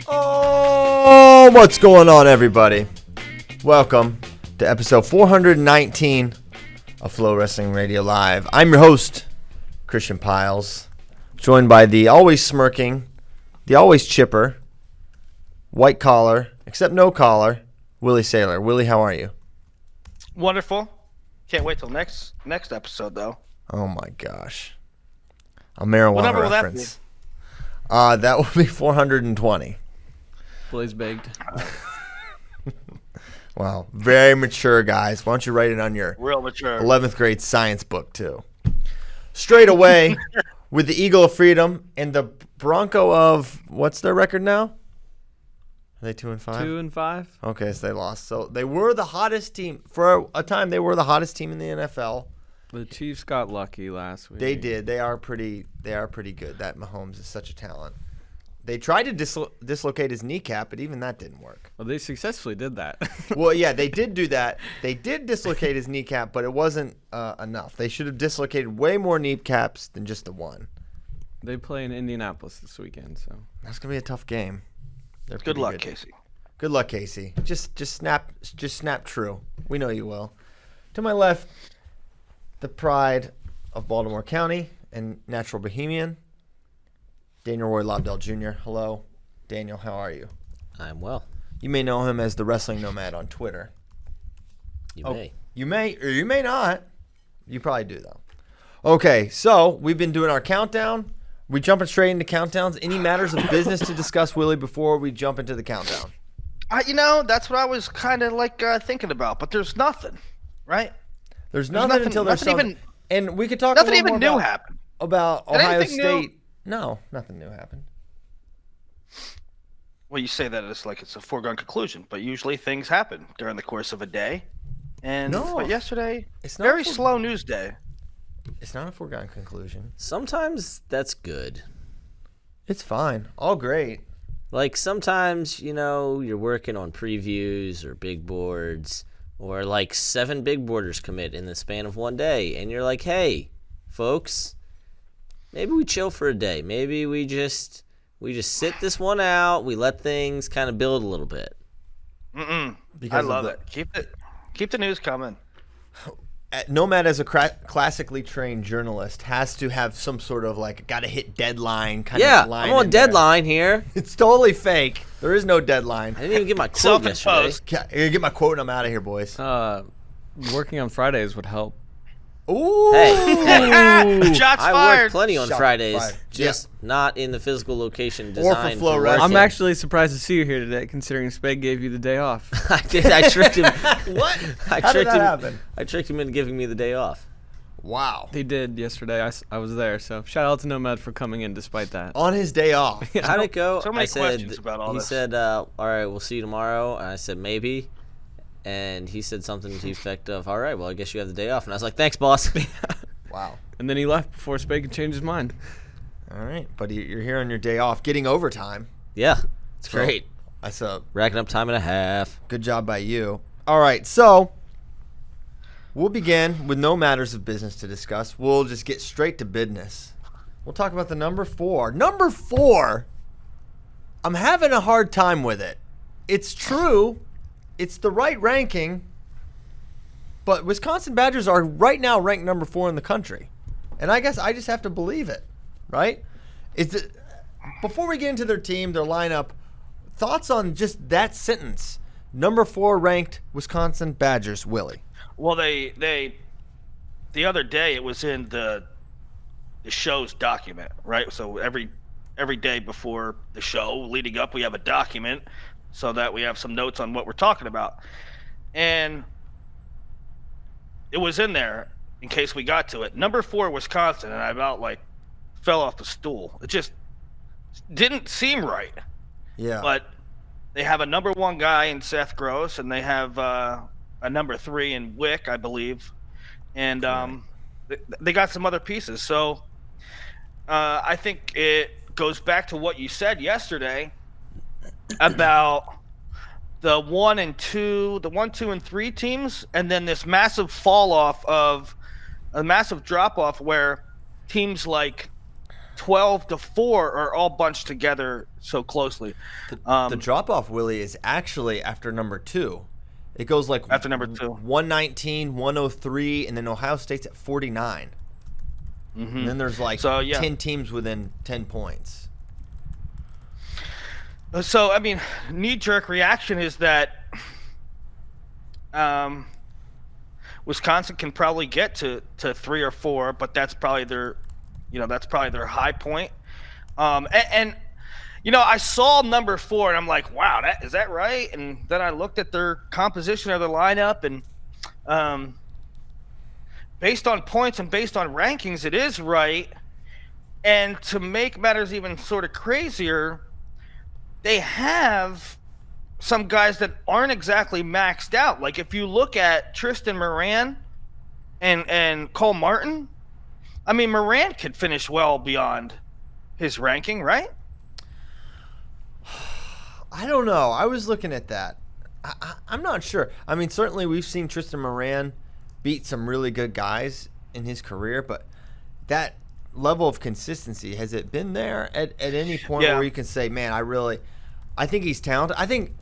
Oh, what's going on, everybody? Welcome to episode 419 of FloWrestling Radio Live. I'm your host, Christian Piles, joined by the always smirking, the always chipper, white collar, except no collar, Willie Saylor. Willie, how are you? Wonderful. Can't wait till next episode, though. Oh, my gosh. A marijuana What number reference. Will that will be 420. Blaze baked. Wow. Very mature, guys. Why don't you write it on your Real mature 11th grade science book, too. Straight away with the Eagle of Freedom and the Bronco of, what's their record now? Are they 2-5? 2-5. Okay, so they lost. So they were the hottest team. For a time, they were the hottest team in the NFL. The Chiefs got lucky last week. They did. They are pretty good. That Mahomes is such a talent. They tried to dislocate his kneecap, but even that didn't work. Well, they successfully did that. Well, yeah, they did do that. They did dislocate his kneecap, but it wasn't enough. They should have dislocated way more kneecaps than just the one. They play in Indianapolis this weekend, so That's gonna be a tough game. Good luck, Casey. Good luck, Casey. Just snap true. We know you will. To my left, the pride of Baltimore County and natural bohemian, Daniel Roy Lobdell Jr. Hello, Daniel. How are you? I'm well. You may know him as the Wrestling Nomad on Twitter. You may. You may, or you may not. You probably do, though. Okay, so we've been doing our countdown. We jumping straight into countdowns. Any matters of business to discuss, Willie, before we jump into the countdown? That's what I was kind of like thinking about, but there's nothing, right? There's nothing until there's something. And we could talk nothing a little even more new happened. About Did Ohio anything State. new? No, nothing new happened. Well, you say that it's like it's a foregone conclusion, but usually things happen during the course of a day. And but yesterday, it's not very slow news day. It's not a foregone conclusion. Sometimes that's good. It's fine. All great. Like sometimes, you're working on previews or big boards, or like 7 big boarders commit in the span of one day, and you're like, hey, folks, maybe we chill for a day. Maybe we just sit this one out. We let things kind of build a little bit. I love it. Keep the news coming. Nomad, as a classically trained journalist, has to have some sort of like got to hit deadline kind of line. I'm on deadline here. It's totally fake. There is no deadline. I didn't even get my quote yesterday. I'm gonna get my quote and I'm out of here, boys. Working on Fridays would help. Ooh. Hey. Shots I fired. work plenty on Shots Fridays, fired. just not in the physical location for designed Flow for Wrestling. I'm wrestling. actually surprised to see you here today, considering Speg gave you the day off. I did. I tricked him. What? I How did tricked that him. happen? I tricked him into giving me the day off. Wow. He did yesterday. I was there, so shout out to Nomad for coming in despite that. On his day off. How'd it go? So many I said, questions about all he this. said, all right, we'll see you tomorrow. And I said, maybe. And he said something to the effect of, all right, well, I guess you have the day off. And I was like, thanks, boss. Wow. And then he left before Speg could change his mind. All right, but you're here on your day off, getting overtime. Yeah, it's great. I saw. Racking up time and a half. Good job by you. All right, so we'll begin with no matters of business to discuss. We'll just get straight to business. We'll talk about the number 4. Number 4, I'm having a hard time with it. It's true. It's the right ranking. But Wisconsin Badgers are right now ranked number 4 in the country. And I guess I just have to believe it, right? Before we get into their team, their lineup, thoughts on just that sentence. Number 4 ranked Wisconsin Badgers, Willie. Well, the other day it was in the show's document, right? So every day before the show, leading up, we have a document so that we have some notes on what we're talking about. And it was in there in case we got to it. Number 4, Wisconsin, and I about fell off the stool. It just didn't seem right. Yeah. But they have a number 1 guy in Seth Gross, and they have a number 3 in Wick, I believe. And they got some other pieces. So I think it goes back to what you said yesterday about the 1, 2, and 3 teams, and then this massive drop off where teams like 12 to 4 are all bunched together so closely. The drop off, Willie, is actually after number 2. It goes like After number 2. 119, 103, and then Ohio State's at 49. Mm-hmm. And then there's like So, yeah. 10 teams within 10 points. So, I mean, knee-jerk reaction is that Wisconsin can probably get to 3 or 4, but that's probably their high point. And I saw number 4, and I'm like, wow, is that right? And then I looked at their composition of the lineup, and based on points and based on rankings, it is right. And to make matters even sort of crazier, they have some guys that aren't exactly maxed out. Like if you look at Tristan Moran and Cole Martin, I mean, Moran could finish well beyond his ranking, right? I don't know. I was looking at that. I'm not sure. I mean, certainly we've seen Tristan Moran beat some really good guys in his career, but that level of consistency, has it been there at any point where you can say, man, I think he's talented. I think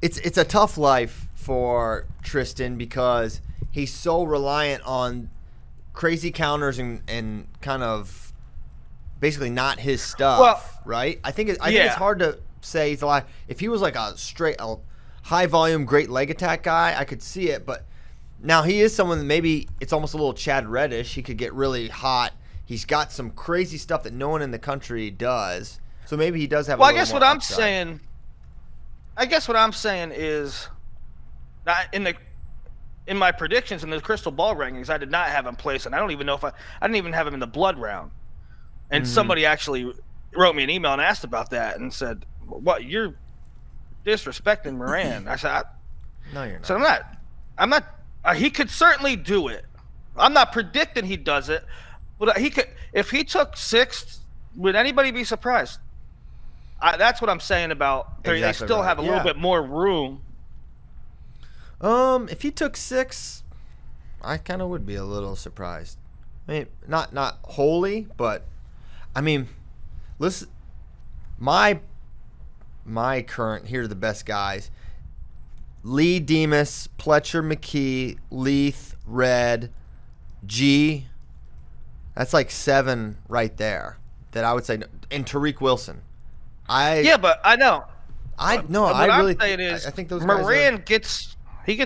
it's a tough life for Tristan because he's so reliant on crazy counters and kind of basically not his stuff, right? I think it's hard to say he's alive. If he was like a high volume, great leg attack guy, I could see it. But now he is someone that maybe it's almost a little Chad Reddish. He could get really hot. He's got some crazy stuff that no one in the country does. So maybe he does have. Well, I guess what I'm saying is that in my predictions in the crystal ball rankings, I did not have him placed, and I don't even know if I didn't even have him in the blood round. And somebody actually wrote me an email and asked about that and said, "What, you're disrespecting Moran?" I said, "No, you're not." So I'm not. He could certainly do it. I'm not predicting he does it, but he could. If he took 6th, would anybody be surprised? That's what I'm saying about. They still have a little bit more room. If he took 6, I kind of would be a little surprised. I mean, not wholly, but I mean, listen, my current, here are the best guys: Lee, Demas, Pletcher, McKee, Leith, Red, G. That's like 7 right there that I would say. And Tariq Wilson. But I know. I think those Moran gets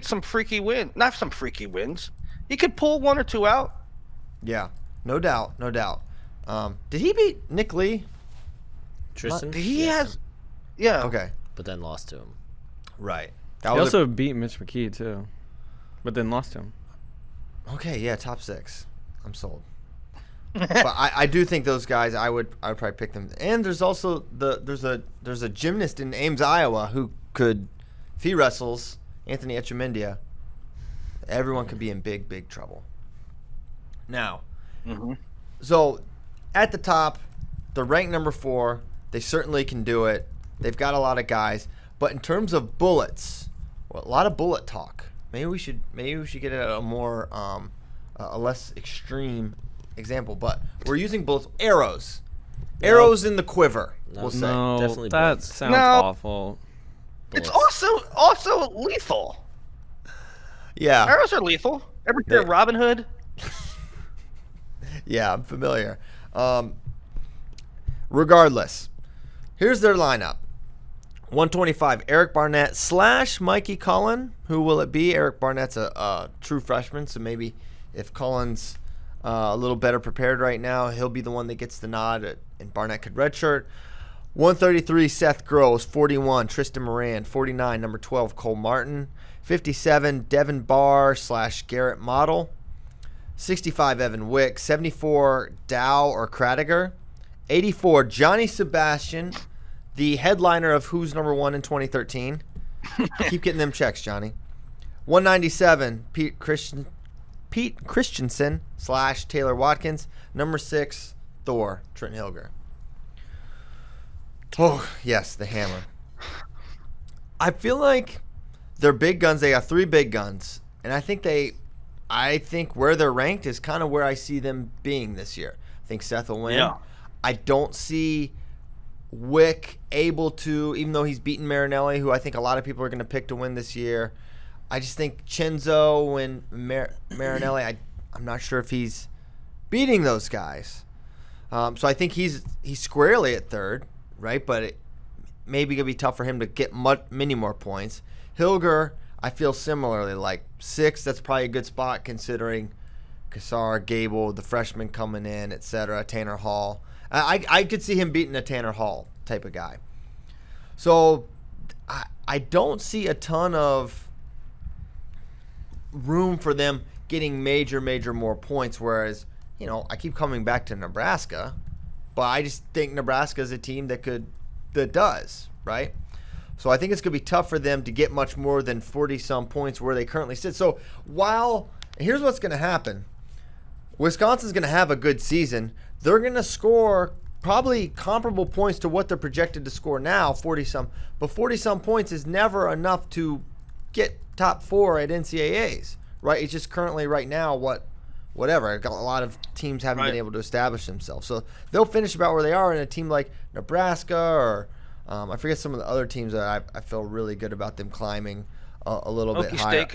some freaky wins. Not some freaky wins. He could pull 1 or 2 out. Yeah, no doubt. Did he beat Nick Lee? Tristan? Yeah. Okay. But then lost to him. Right. He also beat Mitch McKee, too. But then lost to him. Okay, yeah, top 6. I'm sold. But I do think those guys, I would probably pick them. And there's also there's a gymnast in Ames, Iowa who could, if he wrestles, Anthony Etchemendia, everyone could be in big trouble. Now, so at the top, they're ranked number 4. They certainly can do it. They've got a lot of guys. But in terms of bullets, a lot of bullet talk. Maybe we should get a more a less extreme example, but we're using bullets, arrows in the quiver. We'll say definitely that sounds awful. It's also lethal. Yeah, arrows are lethal. Ever hear of Robin Hood? Yeah, I'm familiar. Regardless, here's their lineup: 125, Eric Barnett / Mikey Cullen. Who will it be? Eric Barnett's a true freshman, so maybe if Cullen's a little better prepared right now, he'll be the one that gets the nod, and Barnett could redshirt. 133, Seth Gross. 41, Tristan Moran. 49, number 12, Cole Martin. 57, Devin Barr / Garrett Model. 65, Evan Wick. 74, Dow or Kradiger. 84, Johnny Sebastian, the headliner of Who's Number 1 in 2013. Keep getting them checks, Johnny. 197, Pete Christensen / Taylor Watkins. Number 6, Thor, Trent Hilger. Oh, yes, the hammer. I feel like they're big guns. They got 3 big guns. And I think where they're ranked is kind of where I see them being this year. I think Seth will win. Yeah. I don't see Wick able to, even though he's beaten Marinelli, who I think a lot of people are going to pick to win this year. I just think Chenzo and Marinelli, I'm not sure if he's beating those guys. So I think he's squarely at third, right? But it maybe going to be tough for him to get many more points. Hilger, I feel similarly, like 6, that's probably a good spot considering Kassar, Gable, the freshman coming in, etc., Tanner Hall. I could see him beating a Tanner Hall type of guy. So I don't see a ton of room for them getting major more points, whereas, I keep coming back to Nebraska, but I just think Nebraska is a team that does, right? So I think it's going to be tough for them to get much more than 40-some points where they currently sit. So here's what's going to happen. Wisconsin's going to have a good season. They're going to score probably comparable points to what they're projected to score now, 40-some. But 40-some points is never enough to get top 4 at NCAAs, right? It's just currently right now whatever. A lot of teams haven't been able to establish themselves. So they'll finish about where they are, in a team like Nebraska or I forget some of the other teams that I feel really good about them climbing a little bit higher.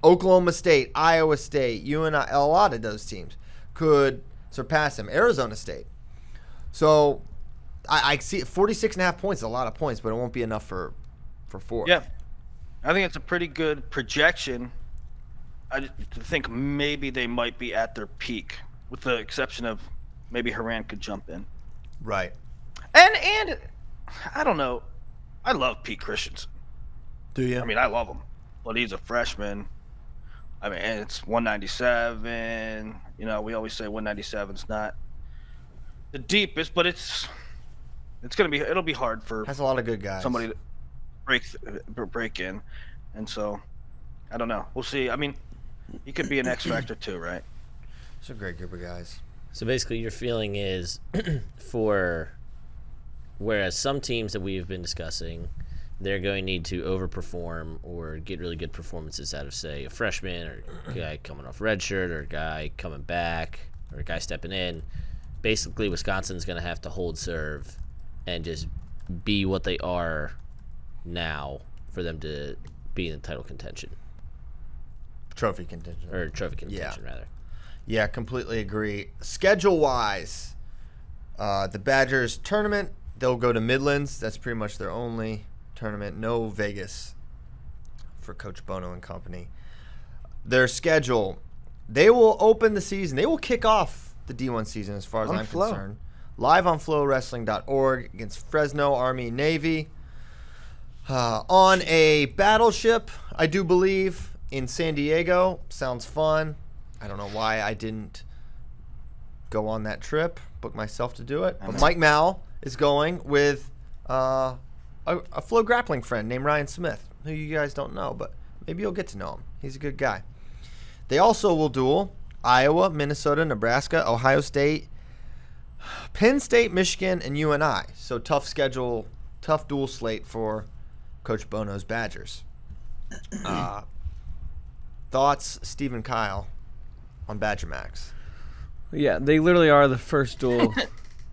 Oklahoma State, Iowa State, UNI, a lot of those teams could surpass them. Arizona State. So I see 46.5 points is a lot of points, but it won't be enough for 4. Yeah. I think it's a pretty good projection. I just think maybe they might be at their peak, with the exception of maybe Haran could jump in. Right. And I don't know. I love Pete Christensen. Do you? I mean, I love him. But he's a freshman. I mean, and it's 197. We always say 197's not the deepest, but it'll be hard for has a lot of good guys. Somebody to break in. And so, I don't know. We'll see. I mean, he could be an X factor too, right? It's a great group of guys. So basically your feeling is whereas some teams that we've been discussing, they're going to need to overperform or get really good performances out of, say, a freshman or a guy coming off red shirt or a guy coming back or a guy stepping in. Basically, Wisconsin's going to have to hold serve and just be what they are now for them to be in title contention. Trophy contention. Or trophy contention, rather. Yeah, completely agree. Schedule-wise, the Badgers tournament, they'll go to Midlands. That's pretty much their only tournament. No Vegas for Coach Bono and company. Their schedule, they will open the season. They will kick off the D1 season as far as I'm concerned. Live on FloWrestling.org against Fresno Army Navy. On a battleship, I do believe, in San Diego. Sounds fun. I don't know why I didn't go on that trip, book myself to do it. But Mike Mal is going with a Flow grappling friend named Ryan Smith, who you guys don't know, but maybe you'll get to know him. He's a good guy. They also will duel Iowa, Minnesota, Nebraska, Ohio State, Penn State, Michigan, and UNI. So tough schedule, tough dual slate for Coach Bono's Badgers. Thoughts, Stephen Kyle, on Badger Max? Yeah, they literally are the first duel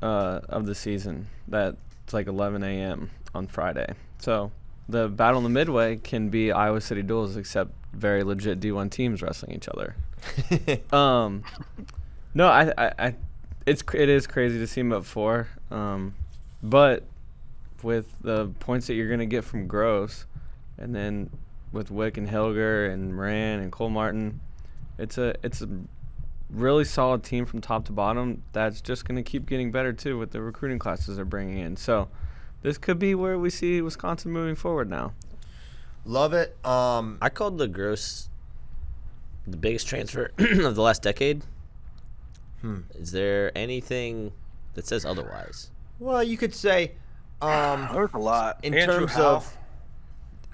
of the season. That's like 11 a.m. on Friday. So the battle in the Midway can be Iowa City duels, except very legit D1 teams wrestling each other. No, it is crazy to see him at 4. But with the points that you're gonna get from Gross, and then with Wick and Hilger and Moran and Cole Martin, it's a really solid team from top to bottom that's just going to keep getting better too with the recruiting classes they're bringing in. So this could be where we see Wisconsin moving forward now. Love it. I called the Gross the biggest transfer of the last decade. Is there anything that says otherwise? Well, you could say there's a lot. in Andrew terms Howe. of,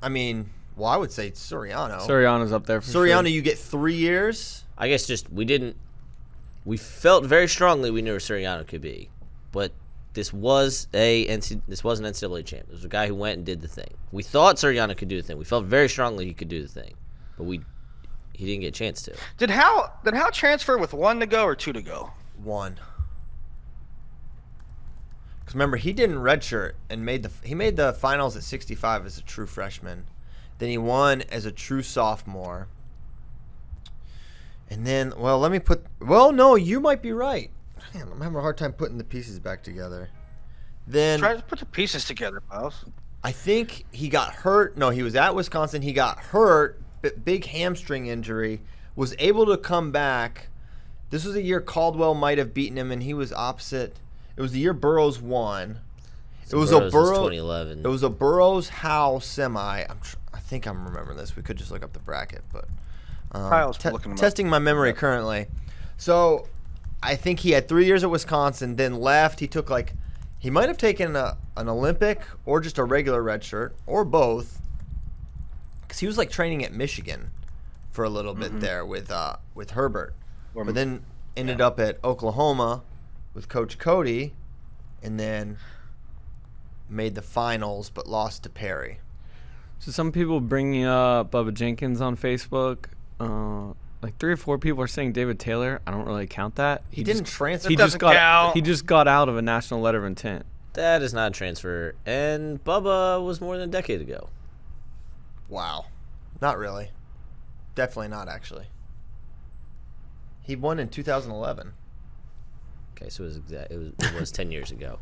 I mean, well, I would say Soriano. Soriano's up there for Soriano, sure. you get 3 years. I guess just we felt very strongly we knew where Soriano could be, but this was an NCAA champ. It was a guy who went and did the thing. We thought Soriano could do the thing. We felt very strongly he could do the thing, but he didn't get a chance to. Did Howe transfer with 1 to go or 2 to go? 1. Because remember, he didn't redshirt and made the finals at 65 as a true freshman. Then he won as a true sophomore. And then, no, you might be right. Man, I'm having a hard time putting the pieces back together. Then Try to put the pieces together, pals. I think he got hurt. No, he was at Wisconsin. He got hurt, big hamstring injury, was able to come back. This was a year Caldwell might have beaten him, and he was opposite. It was the year Burroughs won. It was a Burroughs 2011. It was a Burroughs-Howe semi. I think I'm remembering this. We could just look up the bracket, but Kyle's looking them up. testing my memory currently. So I think he had 3 years at Wisconsin, then left. He took he might have taken an Olympic or just a regular red shirt or both, because he was training at Michigan for a little bit there with Herbert, but then ended up at Oklahoma with Coach Cody, and then made the finals but lost to Perry. So some people bringing up Bubba Jenkins on Facebook. 3 or 4 people are saying David Taylor. I don't really count that. He didn't transfer. He doesn't just count. got out of a national letter of intent. That is not a transfer. And Bubba was more than a decade ago. Wow. Not really. Definitely not, actually. He won in 2011. Okay, so it was 10 years ago.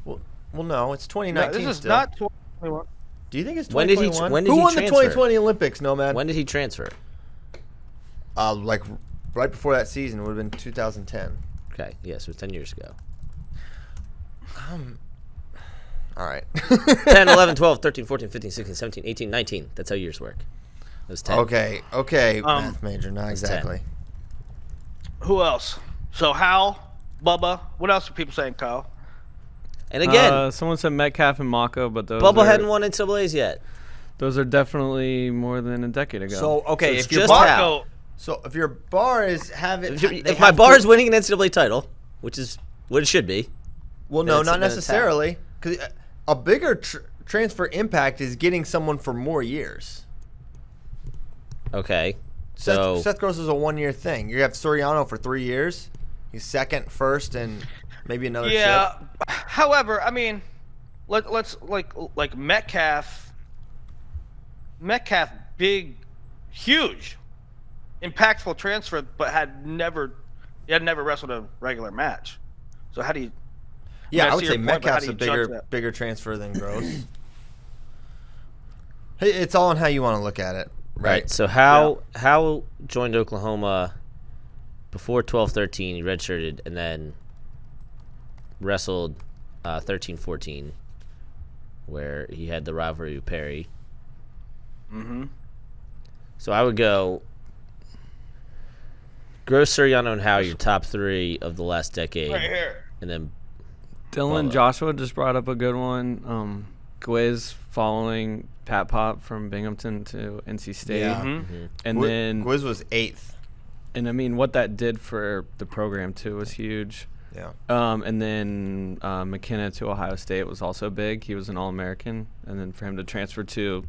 Well, no, it's 2019 this is still. not 2021. Do you think it's When did he 2021? when did Who he won the transfer? 2020 Olympics, Nomad? When did he transfer? Right before that season, it would have been 2010. Okay, yes, it was 10 years ago. All right. 10, 11, 12, 13, 14, 15, 16, 17, 18, 19. That's how years work. It was 10. Okay, math major, not exactly. Who else? So Hal, Bubba. What else are people saying, Kyle? And again, Someone said Metcalf and Mako, but Bubba hadn't won NCAAs yet. Those are definitely more than a decade ago. So, okay, it's if your just bar, Hal. so if your bar is If my bar is winning an NCAA title, which is what it should be. well, no, then not it's necessarily, because a bigger transfer impact is getting someone for more years. Okay, so Seth Gross is a 1-year thing. You have Soriano for 3 years. He's second, first, and maybe another Yeah. chip. However, I mean, let's like Metcalf, big, huge, impactful transfer, but had never wrestled a regular match. So how do you? Yeah, I I would see say your point, but how Metcalf's do a you judge that? bigger transfer than Gross. Hey, it's all on how you want to look at it, right. So Hal joined Oklahoma before 12-13. He redshirted and then wrestled 13-14, where he had the rivalry with Perry. Mm-hmm. So I would go Gross, Soriano, and Howe, your top 3 of the last decade. Right here. And then Dylan Bubba. Joshua just brought up a good one. Gwiz following Pat Pop from Binghamton to NC State. Yeah. Mm-hmm. And then, Gwiz was 8th. and I mean, what that did for the program, too, was huge. Yeah. And then McKenna to Ohio State was also big. He was an All-American. And then for him to transfer to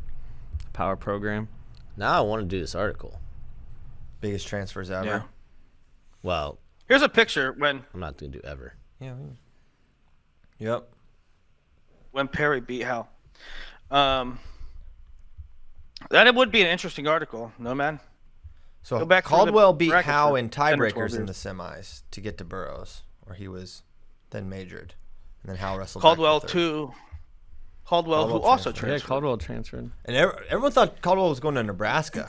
a power program. now I want to do this article. Biggest transfers ever. Yeah. Well, Here's a picture when I'm not going to do ever. Yeah. Yep. Perry beat Hal. That it would be an interesting article, no man. So Go back through Caldwell the beat bracket Howe for in 10 or 12 tiebreakers in the years. semis to get to Burroughs, where he was then majored, and then Howe wrestled. Caldwell back for third. Caldwell, who Caldwell also transferred. Yeah, transferred. Caldwell transferred. And everyone thought Caldwell was going to Nebraska.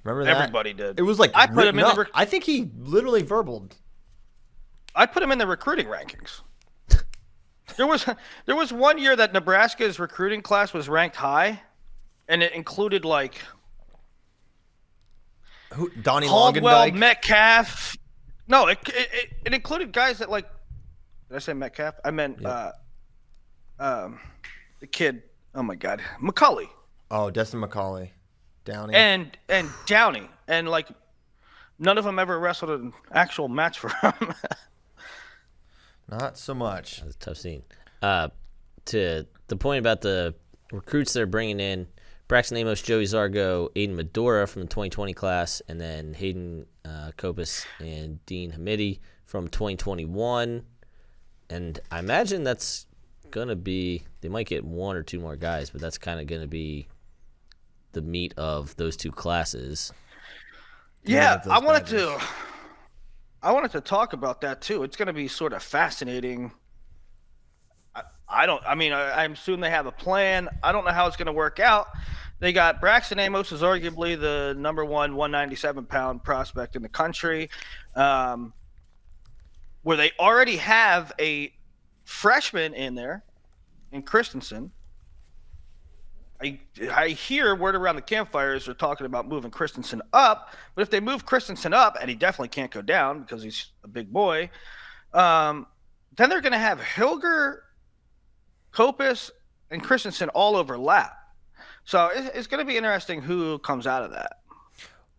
Remember that? Everybody did. It was like I put him in written the up. I think he literally verbaled. I put him in the recruiting rankings. There was 1 year that Nebraska's recruiting class was ranked high, and it included like Who? Donnie Caldwell, Longendijk. Metcalf. No, it included guys that like. Did I say Metcalf? I meant the kid. Oh my God, McCulley Oh, Destin McCauley, Downey. and Downey, and like none of them ever wrestled an actual match for him. Not so much. That's a tough scene. To the point about the recruits they're bringing in, Braxton Amos, Joey Zargo, Aiden Medora from the 2020 class, and then Hayden Kopis and Dean Hamidi from 2021. And I imagine that's going to be, they might get 1 or 2 more guys, but that's kind of going to be the meat of those 2 classes. Yeah, I wanted to talk about that too. It's going to be sort of fascinating. I assume they have a plan. I don't know how it's going to work out. They got Braxton Amos is arguably the number 1 197-pound prospect in the country, where they already have a freshman in there, in Christensen. I hear word around the campfires are talking about moving Christensen up, but if they move Christensen up, and he definitely can't go down because he's a big boy, then they're going to have Hilger, Kopis, and Christensen all overlap. So it's going to be interesting who comes out of that.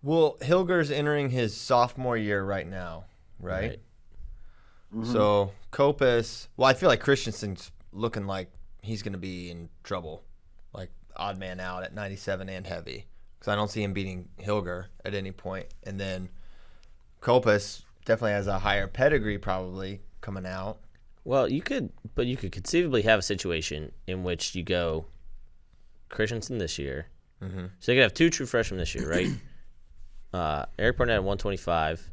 Well, Hilger's entering his sophomore year right now, right? Mm-hmm. So Kopis, well, I feel like Christensen's looking like he's going to be in trouble, like odd man out at 97 and heavy, because I don't see him beating Hilger at any point. And then Kopis definitely has a higher pedigree probably coming out. Well, you could conceivably have a situation in which you go Christensen this year. Mm-hmm. So you could have 2 true freshmen this year, right? Eric Barnett at 125,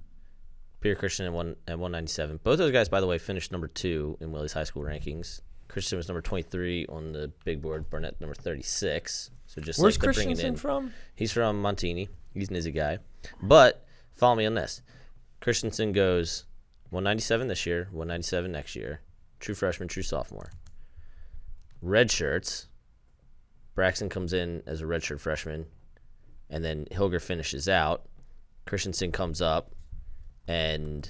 Peter Christian at 197. Both those guys, by the way, finished number 2 in Willie's high school rankings. Christian was number 23 on the big board. Barnett number 36. So just where's like they're bringing Christensen in from? He's from Montini. He's an Izzy guy. But follow me on this. Christensen goes 197 this year, 197 next year. True freshman, true sophomore. Red shirts. Braxton comes in as a redshirt freshman, and then Hilger finishes out. Christensen comes up, and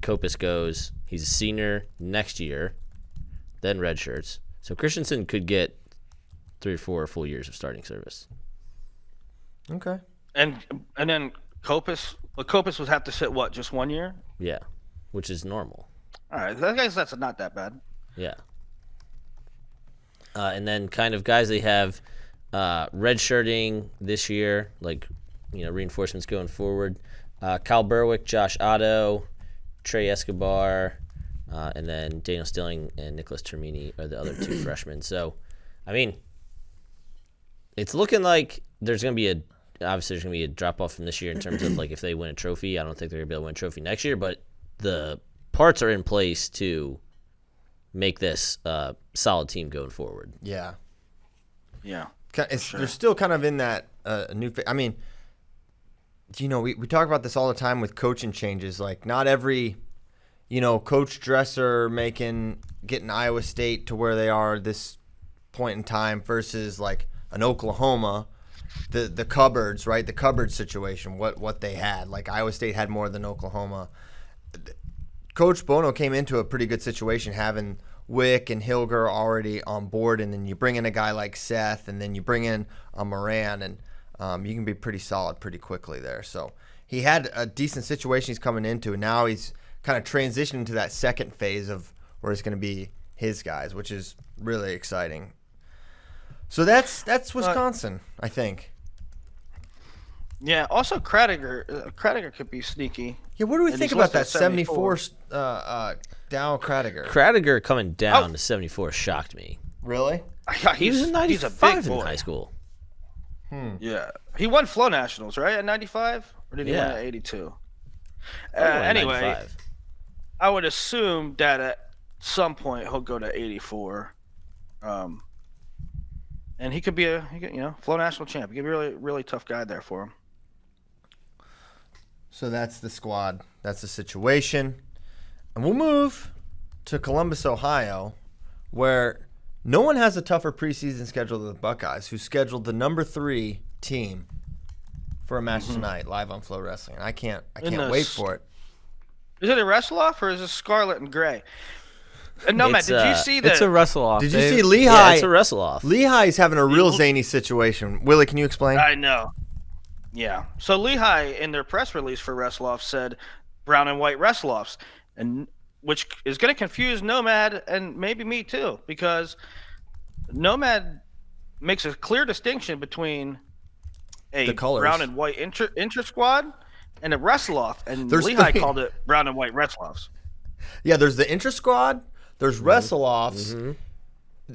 Kopis goes. He's a senior next year, then red shirts. So Christensen could get 3 or 4 full years of starting service. Okay. And then Kopis would have to sit what, just 1 year? Yeah, which is normal. All right, I guess that's not that bad. Yeah. And then kind of guys they have redshirting this year, like, reinforcements going forward. Kyle Berwick, Josh Otto, Trey Escobar, and then Daniel Stilling and Nicholas Termini are the other 2 freshmen. So, I mean, it's looking like there's going to be a drop-off from this year in terms of, like, if they win a trophy. I don't think they're going to be able to win a trophy next year, but the parts are in place to make this solid team going forward. Yeah. Yeah. They're still kind of in that new – I mean, we talk about this all the time with coaching changes. Like, not every, Coach Dresser getting Iowa State to where they are this point in time versus, like, an Oklahoma, the cupboards, right? The cupboard situation, what they had. Like, Iowa State had more than Oklahoma. Coach Bono came into a pretty good situation having Wick and Hilger already on board, and then you bring in a guy like Seth, and then you bring in a Moran, and you can be pretty solid pretty quickly there. So he had a decent situation he's coming into, and now he's kind of transitioning to that second phase of where it's going to be his guys, which is really exciting. So that's Wisconsin, I think. Yeah. Also, Kradiger could be sneaky. Yeah, what do we think about that 74 Dow Kradiger? Kradiger coming down to 74 shocked me. Really? He was in 95 in high school. Yeah. He won Flow Nationals, right, at 95? Or did he win at 82? Anyway, 95. I would assume that at some point he'll go to 84. And he could be Flow National champ. He could be a really, really tough guy there for him. So that's the squad. That's the situation. And we'll move to Columbus, Ohio, where no one has a tougher preseason schedule than the Buckeyes, who scheduled the number 3 team for a match tonight live on FloWrestling. I can't wait for it. Is it a Wrestle-off or is it Scarlet and Gray? No, Matt, did you see that? It's a Wrestle-off. Did you see Lehigh? Yeah, it's a Wrestle-off. Lehigh's having a real zany situation. Willie, can you explain? I know. Yeah. So Lehigh, in their press release for Wrestle-off, said brown and white Wrestle-offs, and which is going to confuse Nomad and maybe me too, because Nomad makes a clear distinction between a brown and white intra squad and a Wrestle-off, and Lehigh called it brown and white Wrestle-offs. Yeah, there's the intra-squad, there's wrestle-offs,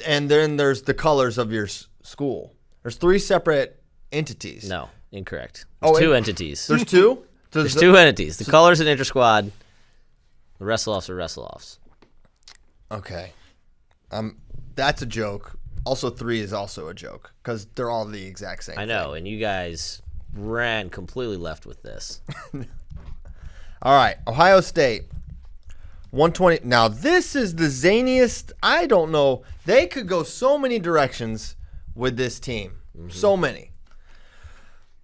and then there's the colors of your school. There's 3 separate entities. No, incorrect. There's 2 entities. There's 2? There's 2 entities. The colors and inter-squad. The wrestle-offs are wrestle-offs. Okay. That's a joke. Also, 3 is also a joke because they're all the exact same I know, and you guys ran completely left with this. All right, Ohio State, 120. Now, this is the zaniest. I don't know. They could go so many directions with this team. So many.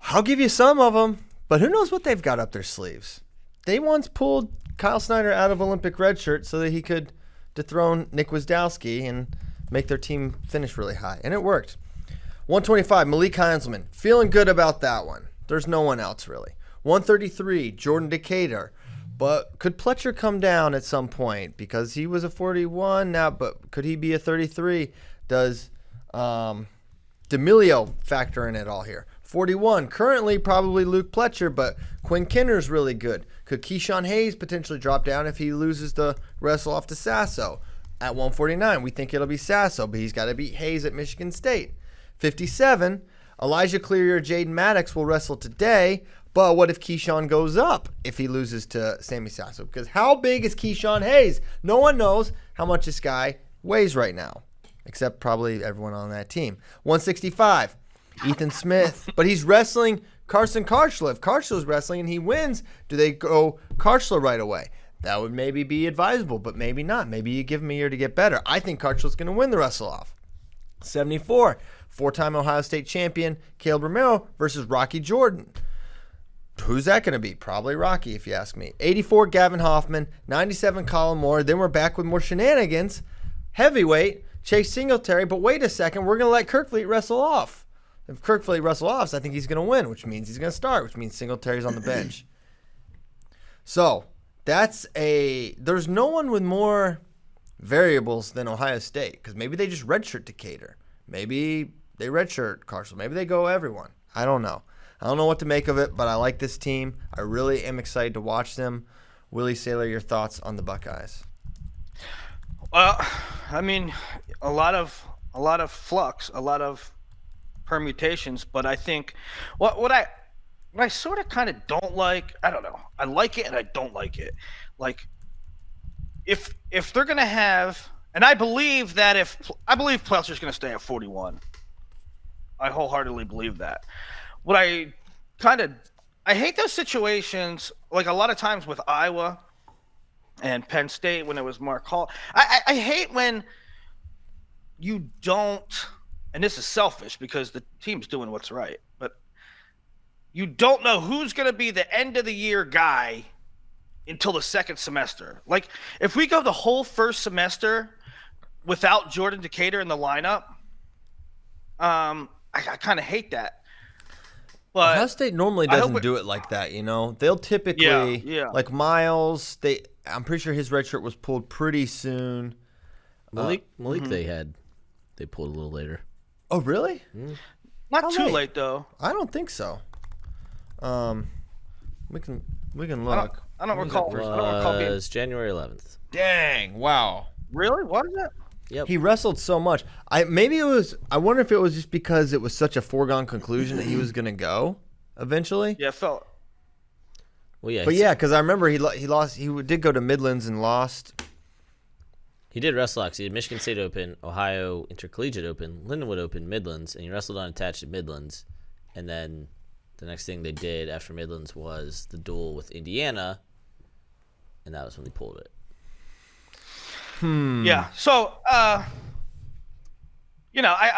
I'll give you some of them, but who knows what they've got up their sleeves. They once pulled Kyle Snyder out of Olympic red shirt so that he could dethrone Nick Wisdowski and make their team finish really high, and it worked. 125, Malik Heinzelman. Feeling good about that one. There's no one else, really. 133, Jordan Decatur. But could Pletcher come down at some point? Because he was a 41 now, but could he be a 33? Does D'Amelio factor in at all here? 41, currently probably Luke Pletcher, but Quinn Kinner's really good. Could Keyshawn Hayes potentially drop down if he loses the wrestle-off to Sasso? At 149, we think it'll be Sasso, but he's got to beat Hayes at Michigan State. 57, Elijah Cleary or Jaden Maddox will wrestle today, but what if Keyshawn goes up if he loses to Sammy Sasso? Because how big is Keyshawn Hayes? No one knows how much this guy weighs right now, except probably everyone on that team. 165, Ethan Smith, but he's wrestling Carson Karchler. If Karchler's wrestling and he wins, do they go Karchler right away? That would maybe be advisable, but maybe not. Maybe you give him a year to get better. I think Karchler's going to win the wrestle-off. 74, four-time Ohio State champion Caleb Romero versus Rocky Jordan. Who's that going to be? Probably Rocky, if you ask me. 84, Gavin Hoffman. 97, Colin Moore. Then we're back with more shenanigans. Heavyweight, Chase Singletary. But wait a second, we're going to let Kirkfleet wrestle off. If Kirkfleet wrestle offs, I think he's going to win, which means he's going to start, which means Singletary's on the bench. So, there's no one with more variables than Ohio State, because maybe they just redshirt Decatur. Maybe they redshirt Carson. Maybe they go everyone. I don't know. I don't know what to make of it, but I like this team. I really am excited to watch them. Willie Saylor, your thoughts on the Buckeyes? Well, I mean, a lot of flux, a lot of permutations, but I think what I sort of kind of don't like, I don't know. I like it and I don't like it. Like, if they're gonna have, and I believe Pletcher's gonna stay at 41. I wholeheartedly believe that. What I hate those situations, like a lot of times with Iowa and Penn State when it was Mark Hall. I hate when you don't, and this is selfish because the team's doing what's right, but you don't know who's going to be the end of the year guy until the second semester. Like, if we go the whole first semester without Jordan Decatur in the lineup, I kind of hate that. But Ohio State normally doesn't do it like that, you know. They'll typically, like Miles, I'm pretty sure his red shirt was pulled pretty soon. Malik they pulled a little later. Oh, really? Not too late though. I don't think so. We can look. I don't recall. It was January 11th. Dang! Wow. Really? What is that? Yep. He wrestled so much. I wonder if it was just because it was such a foregone conclusion that he was going to go eventually. Yeah, felt. Well, yeah. But yeah, because I remember he lost. He did go to Midlands and lost. He did wrestle. He did Michigan State Open, Ohio Intercollegiate Open, Lindenwood Open, Midlands, and he wrestled unattached at Midlands. And then the next thing they did after Midlands was the duel with Indiana, and that was when they pulled it. Yeah. So, I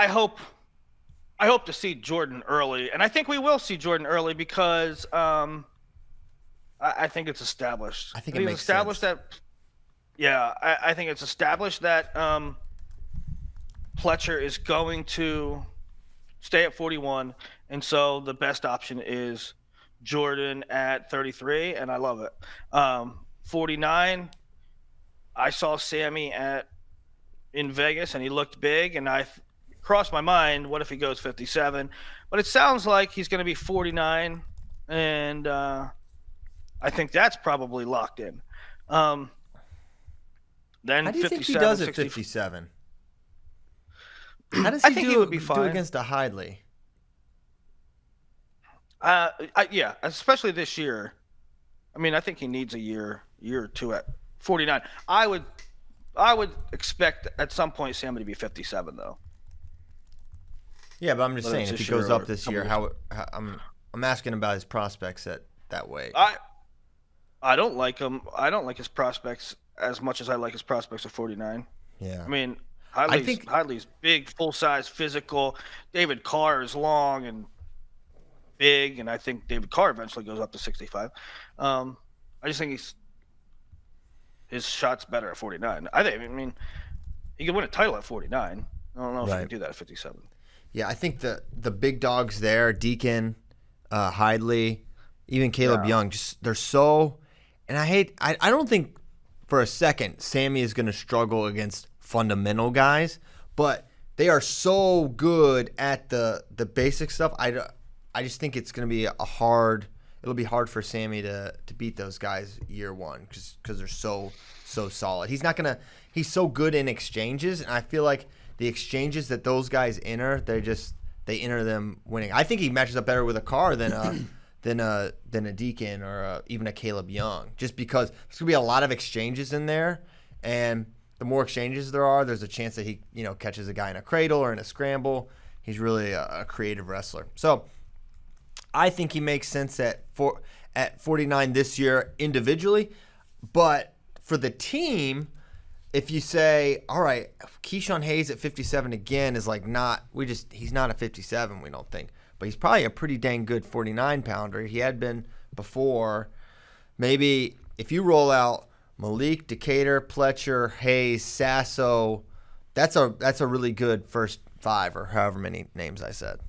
hope to see Jordan early, and I think we will see Jordan early because I think it's established. I think it makes sense. I think it's established that Pletcher is going to stay at 41, and so the best option is Jordan at 33, and I love it. 49. I saw Sammy in Vegas, and he looked big, and I crossed my mind, what if he goes 57? But it sounds like he's going to be 49, and I think that's probably locked in. Then How do you think he 57, does at 60 57? How does I he think do, he would be do fine. against a Hidley? Yeah, especially this year. I mean, I think he needs a year or two at 49. I would expect at some point Sammy to be 57 though. Yeah, but I'm just Whether saying it's if he this year goes or up a this couple year, years. I'm asking about his prospects at that weight. I don't like him. I don't like his prospects as much as I like his prospects at 49. Yeah. I mean, I think Hidley's big, full size, physical. David Carr is long and big, and I think David Carr eventually goes up to 65. I just think his shot's better at 49. I mean, he could win a title at 49. I don't know if he Right. can do that at 57. Yeah, I think the big dogs there, Deacon, Hidley, even Caleb Yeah. Young, just they're so. And I don't think for a second Sammy is going to struggle against fundamental guys, but they are so good at the basic stuff. I just think it's going to be it'll be hard for Sammy to beat those guys year one because they're so solid. He's so good in exchanges, and I feel like the exchanges that those guys enter, they enter them winning. I think he matches up better with a Carr than a Deacon or even a Caleb Young, just because there's gonna be a lot of exchanges in there, and the more exchanges there are, there's a chance that he catches a guy in a cradle or in a scramble. He's really a creative wrestler. So I think he makes sense at 49 this year individually, but for the team, if you say, all right, Keyshawn Hayes at 57 again is he's not a 57, we don't think, but he's probably a pretty dang good 49 pounder. He had been before. Maybe if you roll out Malik, Decatur, Pletcher, Hayes, Sasso, that's a really good first five or however many names I said.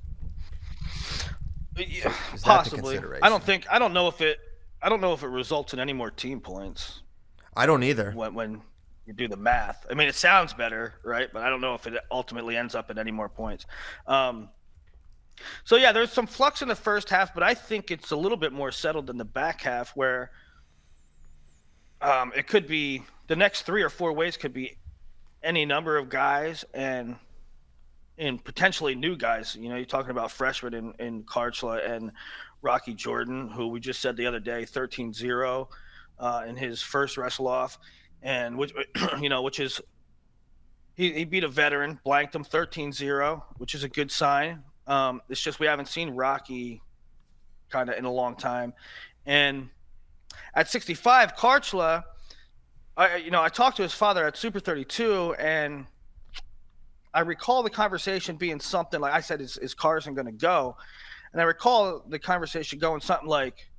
Yeah, Is that the possibly. consideration? I don't know if it results in any more team points I don't either. when you do the math. I mean, it sounds better, right? But I don't know if it ultimately ends up in any more points. So yeah, there's some flux in the first half, but I think it's a little bit more settled in the back half where it could be the next 3 or 4 ways could be any number of guys and potentially new guys. You're talking about freshmen in Karchla and Rocky Jordan, who we just said the other day, 13-0 in his first Wrestle-off, and which is he beat a veteran, blanked him 13-0, which is a good sign. It's just we haven't seen Rocky kind of in a long time. And at 65, Karchla, I talked to his father at Super 32, and I recall the conversation being something like, I said, is Carson going to go? And I recall the conversation going something like,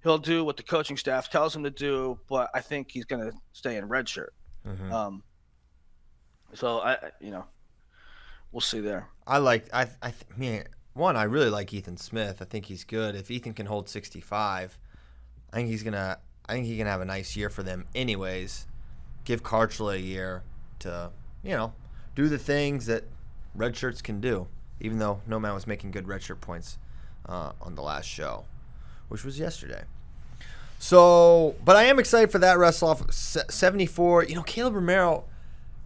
he'll do what the coaching staff tells him to do, but I think he's going to stay in red shirt. Mm-hmm. So we'll see there. I really like Ethan Smith. I think he's good. If Ethan can hold 65, I think he can have a nice year for them anyways. Give Karchla a year to, do the things that red shirts can do, even though No Man was making good red shirt points on the last show, which was yesterday. So, but I am excited for that Wrestle-off 74. Caleb Romero,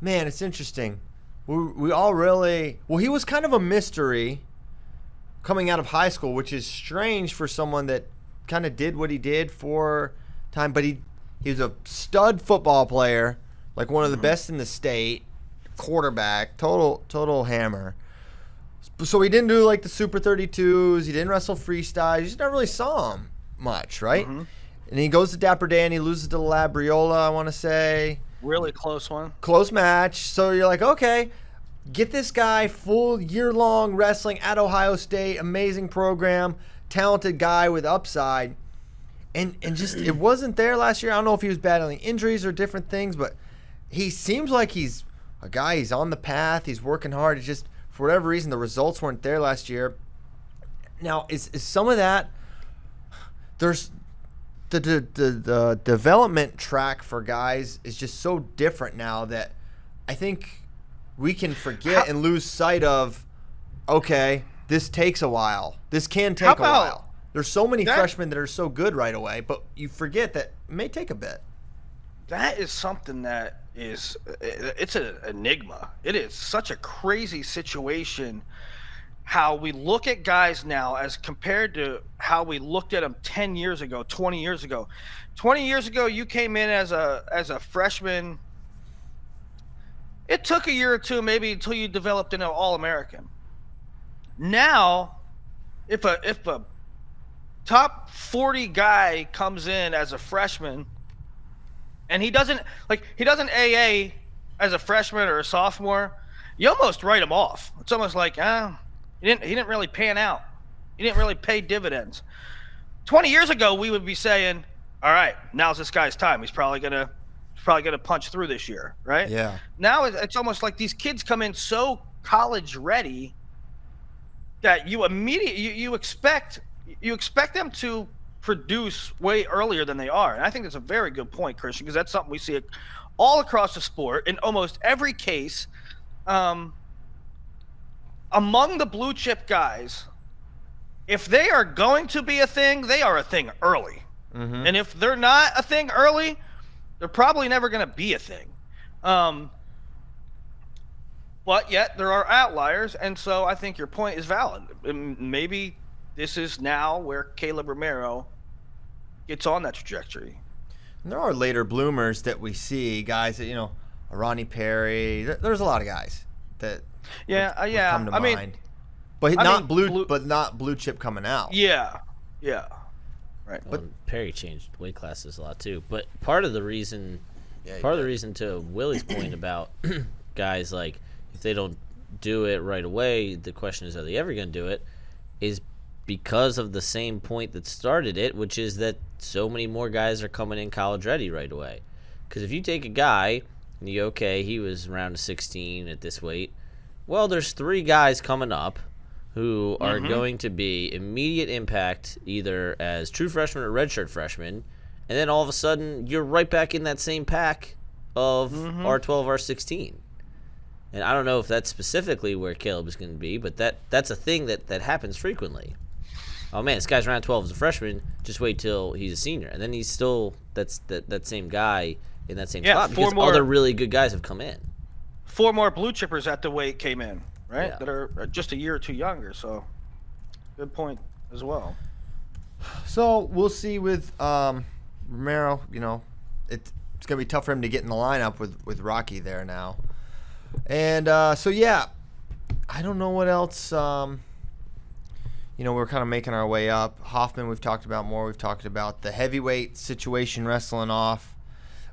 man, it's interesting. We all really, he was kind of a mystery coming out of high school, which is strange for someone that kind of did what he did for time, but he was a stud football player, like one of the best in the state, quarterback, total hammer. So he didn't do like the Super 32s, he didn't wrestle freestyle, you just never really saw him much, right? Mm-hmm. And he goes to Dapper Dan, he loses to Labriola, I want to say. Really close one. Close match. So you're like, okay, get this guy full year-long wrestling at Ohio State, amazing program, talented guy with upside. And just it wasn't there last year. I don't know if he was battling injuries or different things, but he seems like he's a guy, he's on the path, he's working hard. It's just, for whatever reason, the results weren't there last year. Now, is some of that, there's the development track for guys is just so different now that I think we can forget and lose sight of, okay, this takes a while. This can take a while. There's so many freshmen that are so good right away, but you forget that it may take a bit. That is something that it's an enigma. It is such a crazy situation how we look at guys now as compared to how we looked at them 10 years ago, 20 years ago. 20 years ago, you came in as a freshman. It took a year or two maybe until you developed into an All-American. Now, if a top 40 guy comes in as a freshman and he doesn't AA as a freshman or a sophomore, you almost write him off. It's almost like, he didn't really pan out. He didn't really pay dividends. 20 years ago, we would be saying, all right, now's this guy's time. He's probably gonna punch through this year, right? Yeah. Now it's almost like these kids come in so college ready that you expect them to produce way earlier than they are. And I think that's a very good point, Christian, because that's something we see all across the sport in almost every case. Among the blue chip guys, if they are going to be a thing, they are a thing early. Mm-hmm. And if they're not a thing early, they're probably never going to be a thing. But yet there are outliers, and so I think your point is valid. Maybe this is now where Caleb Romero gets on that trajectory. And there are later bloomers that we see, guys that, Ronnie Perry. There's a lot of guys that would come to mind. But not blue chip coming out. Yeah. Right. But Perry changed weight classes a lot too. But part of the reason to Willie's point about guys like if they don't do it right away, the question is, are they ever going to do it? Is because of the same point that started it, which is that so many more guys are coming in college ready right away. Because if you take a guy and you he was around 16 at this weight. Well, there's 3 guys coming up who are going to be immediate impact either as true freshmen or redshirt freshmen, and then all of a sudden you're right back in that same pack of R12, R16. And I don't know if that's specifically where Caleb is going to be, but that's a thing that happens frequently. Oh man, this guy's around 12 as a freshman. Just wait till he's a senior, and then he's still that same guy in that same spot because other really good guys have come in. 4 more blue chippers at the weight came in, right? Yeah. That are just a year or 2 younger. So, good point as well. So we'll see with Romero. It's gonna be tough for him to get in the lineup with Rocky there now. And I don't know what else. We're kind of making our way up. Hoffman, we've talked about more. We've talked about the heavyweight situation wrestling off.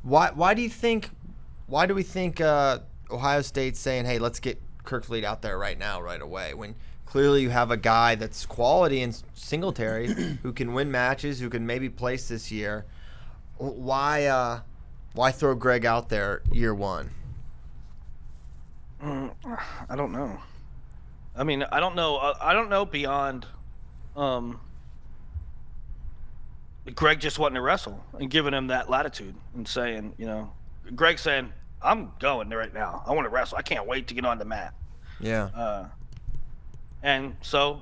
Why do we think Ohio State's saying, hey, let's get Kirkfleet out there right now, right away, when clearly you have a guy that's quality in Singletary who can win matches, who can maybe place this year? Why throw Greg out there year one? I don't know. I mean, I don't know beyond Greg just wanting to wrestle and giving him that latitude and saying, Greg saying, I'm going right now. I want to wrestle. I can't wait to get on the mat. Yeah. And so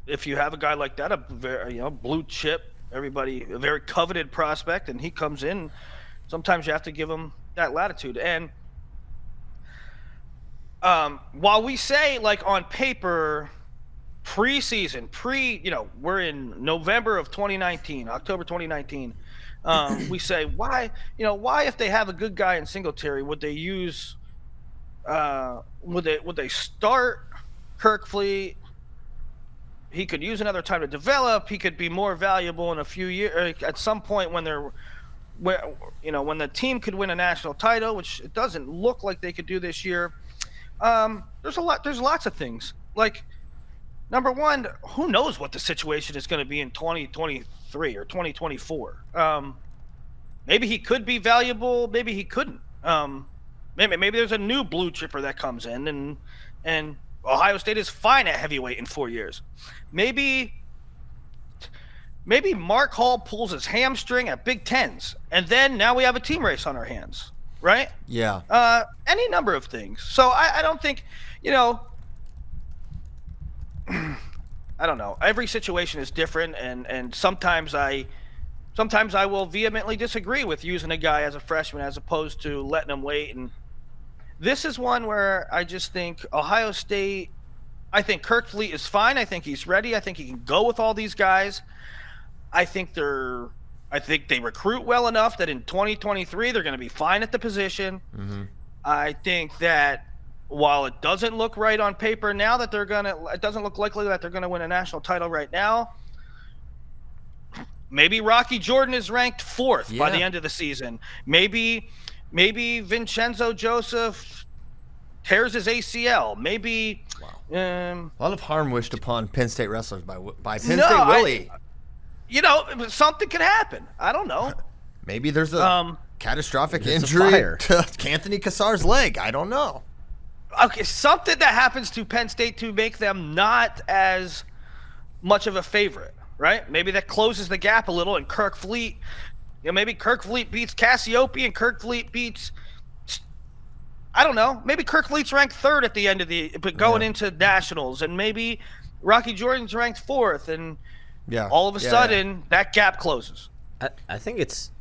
if you have a guy like that, a very, blue chip, a very coveted prospect, and he comes in, sometimes you have to give him that latitude. And while we say, like, on paper, preseason, we're in November of 2019, October 2019. We say, why if they have a good guy in Singletary, would they use, would they start Kirkfleet? He could use another time to develop. He could be more valuable in a few years. At some point when when the team could win a national title, which it doesn't look like they could do this year. There's lots of things. Like, number one, who knows what the situation is going to be in 2023 or 2024? Maybe he could be valuable. Maybe he couldn't. Maybe there's a new blue chipper that comes in, and Ohio State is fine at heavyweight in 4 years. Maybe Mark Hall pulls his hamstring at Big Tens, and then now we have a team race on our hands, right? Yeah. Any number of things. So I don't think, I don't know. Every situation is different, and sometimes I sometimes I will vehemently disagree with using a guy as a freshman as opposed to letting him wait. And this is one where I just think Ohio State, I think Kirk Fleet is fine. I think he's ready. I think he can go with all these guys. I think they recruit well enough that in 2023 they're going to be fine at the position. Mm-hmm. I think that while it doesn't look right on paper now that it doesn't look likely that they're going to win a national title right now. Maybe Rocky Jordan is ranked 4th by the end of the season. Maybe Vincenzo Joseph tears his ACL. Maybe a lot of harm wished upon Penn State wrestlers by Penn State Willie. Something could happen. I don't know. Maybe there's a catastrophic injury to Anthony Cassar's leg. I don't know. Okay, something that happens to Penn State to make them not as much of a favorite. Right? Maybe that closes the gap a little, and Kirk Fleet, maybe Kirk Fleet beats Cassiope, and Kirk Fleet beats, I don't know, maybe Kirk Fleet's ranked 3rd at the end of but going into nationals, and maybe Rocky Jordan's ranked 4th, and all of a sudden that gap closes. I think it's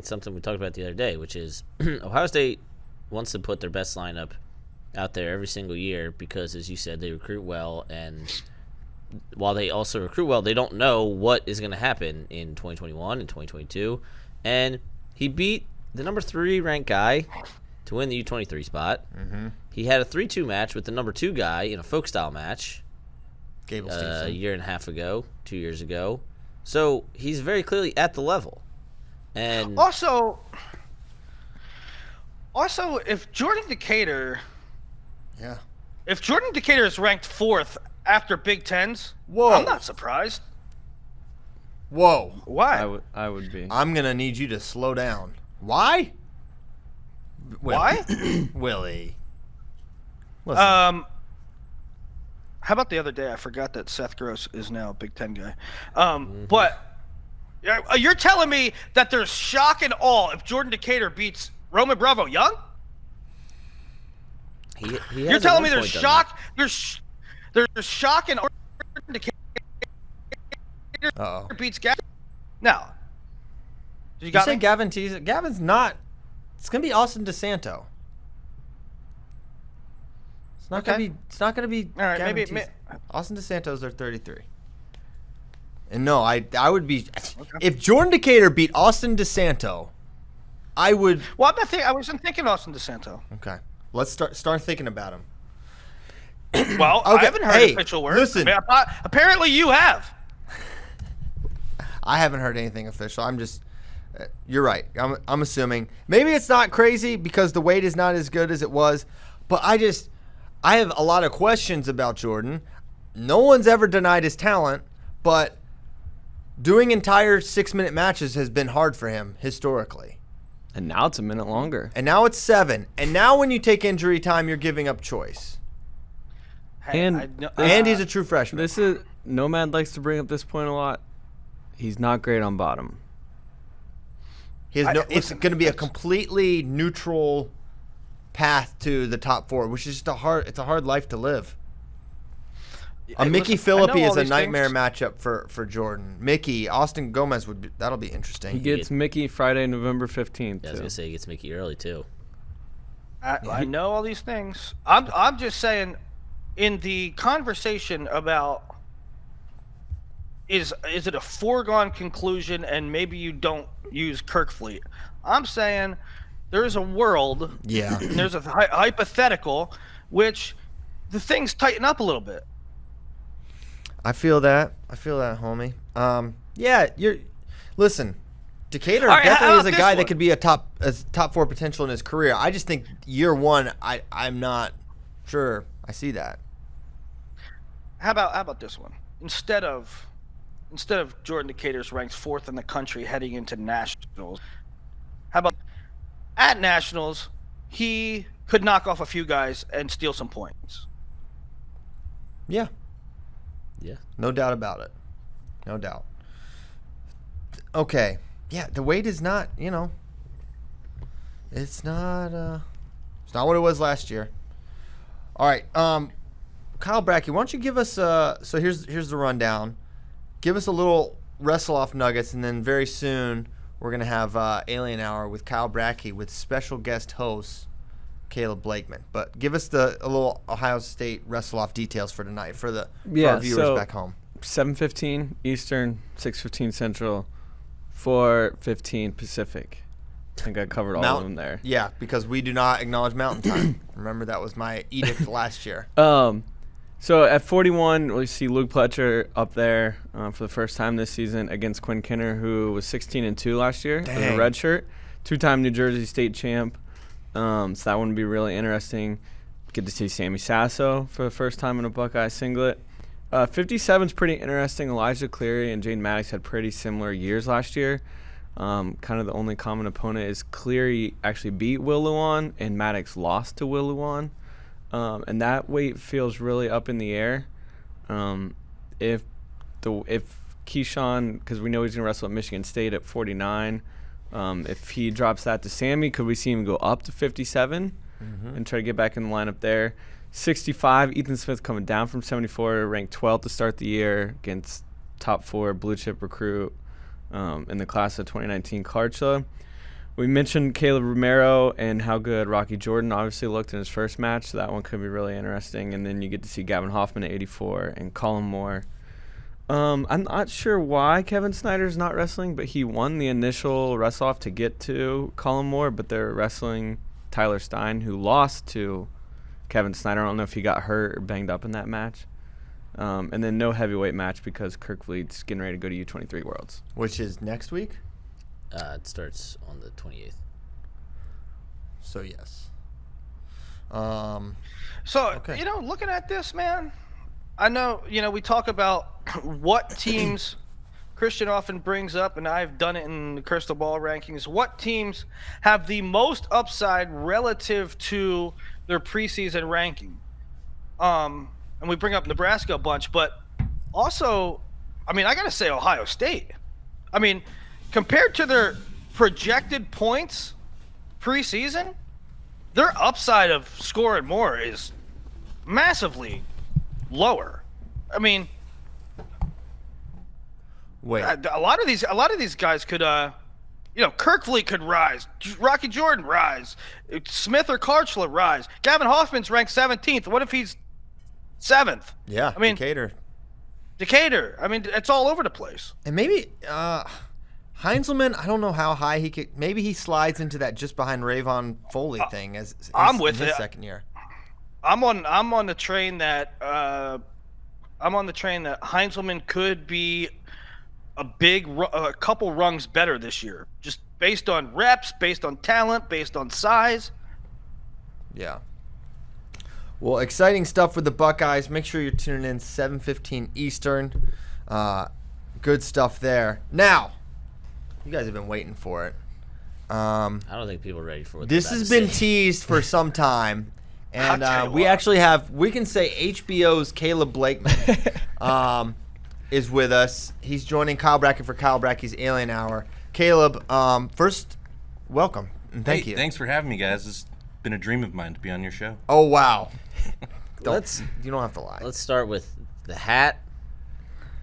something we talked about the other day, which is Ohio State wants to put their best lineup out there every single year because, as you said, they recruit well, and while they also recruit well, they don't know what is going to happen in 2021 and 2022. And he beat the number 3 ranked guy to win the U23 spot. Mm-hmm. He had a 3-2 match with the number 2 guy in a folk style match a year and a half ago, 2 years ago. So he's very clearly at the level. And also, if Jordan Decatur is ranked 4th after Big Tens, I'm not surprised. Whoa. Why? I would be. I'm going to need you to slow down. Why? Why? Willie. Listen. How about the other day? I forgot that Seth Gross is now a Big Ten guy. But you're telling me that there's shock and awe if Jordan Decatur beats Roman Bravo Young? You're telling me there's shock? There's shock and Jordan Decatur beats Gavin? No. You say Gavin Tease? Gavin's not. It's gonna be Austin DeSanto. It's not gonna be. It's not gonna be. All right, Gavin maybe Tease. Austin DeSanto's their 33. And no, I would be. If Jordan Decatur beat Austin DeSanto, I would. Well, I'm not thinking. I wasn't thinking Austin DeSanto. Okay, let's start thinking about him. Well, okay. I haven't heard official word. Listen, apparently you have. I haven't heard anything official. I'm just. You're right. I'm assuming maybe it's not crazy because the weight is not as good as it was, but I have a lot of questions about Jordan. No one's ever denied his talent, but doing entire 6-minute matches has been hard for him historically. And now it's a minute longer. And now it's 7. And now when you take injury time, you're giving up choice. And he's a true freshman. This is Nomad likes to bring up this point a lot. He's not great on bottom. It's going to be a completely neutral path to the top 4, which is just a hard life to live. Mickey Philippi is a nightmare matchup for Jordan. Mickey, Austin Gomez that'll be interesting. He gets Mickey Friday, November 15th. Yeah, I was gonna say he gets Mickey early too. I know all these things. I'm just saying, in the conversation about is it a foregone conclusion and maybe you don't use Kirk Fleet, I'm saying there's a world. Yeah. And there's a hypothetical which the things tighten up a little bit. I feel that, homie. Listen, Decatur definitely is a guy that could be a top 4 potential in his career. I just think year 1, I'm not sure I see that. How about this one? Instead of Jordan Decatur's ranked 4th in the country heading into nationals, how about at nationals he could knock off a few guys and steal some points? Yeah. Yeah. No doubt about it. No doubt. Okay. Yeah, the weight is not, it's not what it was last year. All right. Kyle Brackey, why don't you give us so here's the rundown. Give us a little Wrestle-off nuggets, and then very soon we're going to have Alien Hour with Kyle Brackey with special guest host Caleb Blakeman. But give us a little Ohio State Wrestle-off details for tonight for our viewers back home. 7:15 Eastern, 6:15 Central, 4:15 Pacific. I think I covered all of them there. Yeah, because we do not acknowledge Mountain Time. Remember, that was my edict last year. So at 41, we see Luke Pletcher up there for the first time this season against Quinn Kinner, who was 16-2 last year in a red shirt, 2-time New Jersey State champ. So that one would be really interesting. Get to see Sammy Sasso for the first time in a Buckeye singlet. 57 is pretty interesting. Elijah Cleary and Jaden Maddox had pretty similar years last year. Kind of the only common opponent is Cleary actually beat Will Luan and Maddox lost to Will Luan. And that weight feels really up in the air. If Keyshawn, because we know he's going to wrestle at Michigan State at 49, if he drops that to Sammy, could we see him go up to 57 and try to get back in the lineup there? 65, Ethan Smith coming down from 74, ranked 12th to start the year against top 4 blue chip recruit in the class of 2019 Karchla. We mentioned Caleb Romero and how good Rocky Jordan obviously looked in his first match, so that one could be really interesting. And then you get to see Gavin Hoffman at 84 and Colin Moore. I'm not sure why Kevin Snyder's not wrestling, but he won the initial wrestle-off to get to Colin Moore, but they're wrestling Tyler Stein, who lost to Kevin Snyder. I don't know if he got hurt or banged up in that match. And then no heavyweight match because Kirk Fleet's getting ready to go to U23 Worlds. Which is next week? It starts on the 28th. So, yes. Okay. Looking at this, man, I know, we talk about what teams Christian often brings up, and I've done it in the Crystal Ball rankings, what teams have the most upside relative to their preseason ranking. And we bring up Nebraska a bunch, but also, I got to say Ohio State. Compared to their projected points preseason, their upside of scoring more is massively lower. Wait. A lot of these guys could, Kirk Fleet could rise, Rocky Jordan rise, Smith or Karchla rise. Gavin Hoffman's ranked 17th. What if he's 7th? Yeah, Decatur. It's all over the place. And maybe Heinzelman, I don't know how high he could. Maybe he slides into that just behind Rayvon Foley thing as I'm with his it. second year. I'm on the train that Heinzelman could be a couple rungs better this year, just based on reps, based on talent, based on size. Yeah. Well, exciting stuff with the Buckeyes. Make sure you're tuning in 7:15 Eastern. Good stuff there. Now, you guys have been waiting for it. I don't think people are ready for it. This has been teased for some time. And we actually we can say HBO's Caleb Blakeman is with us. He's joining Kyle Brackett for Kyle Brackey's Alien Hour. Caleb, first, welcome and thank you. Thanks for having me, guys. It's been a dream of mine to be on your show. Oh, wow. You don't have to lie. Let's start with the hat.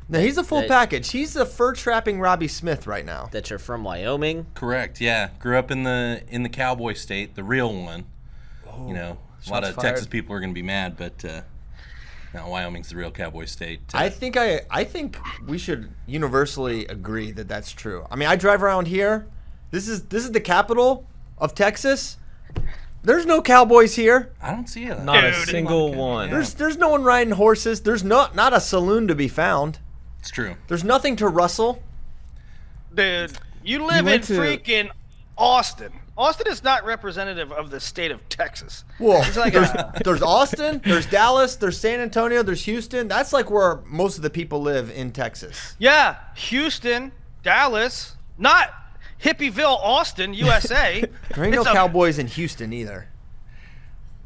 No, he's a full package. He's the fur-trapping Robbie Smith right now. That you're from Wyoming. Correct, yeah. Grew up in the cowboy state, the real one. Oh, a lot of Texas people are going to be mad, but no, Wyoming's the real cowboy state. I think we should universally agree that that's true. I drive around here. This is the capital of Texas. There's no cowboys here. I don't see it. Not a single one. There's no one riding horses. There's not a saloon to be found. It's true. There's nothing to rustle. Dude, you live in freaking Austin. Austin is not representative of the state of Texas. Well, there's Austin, there's Dallas, there's San Antonio, there's Houston. That's like where most of the people live in Texas. Yeah, Houston, Dallas, not Hippieville, Austin, USA. There ain't no cowboys in Houston either.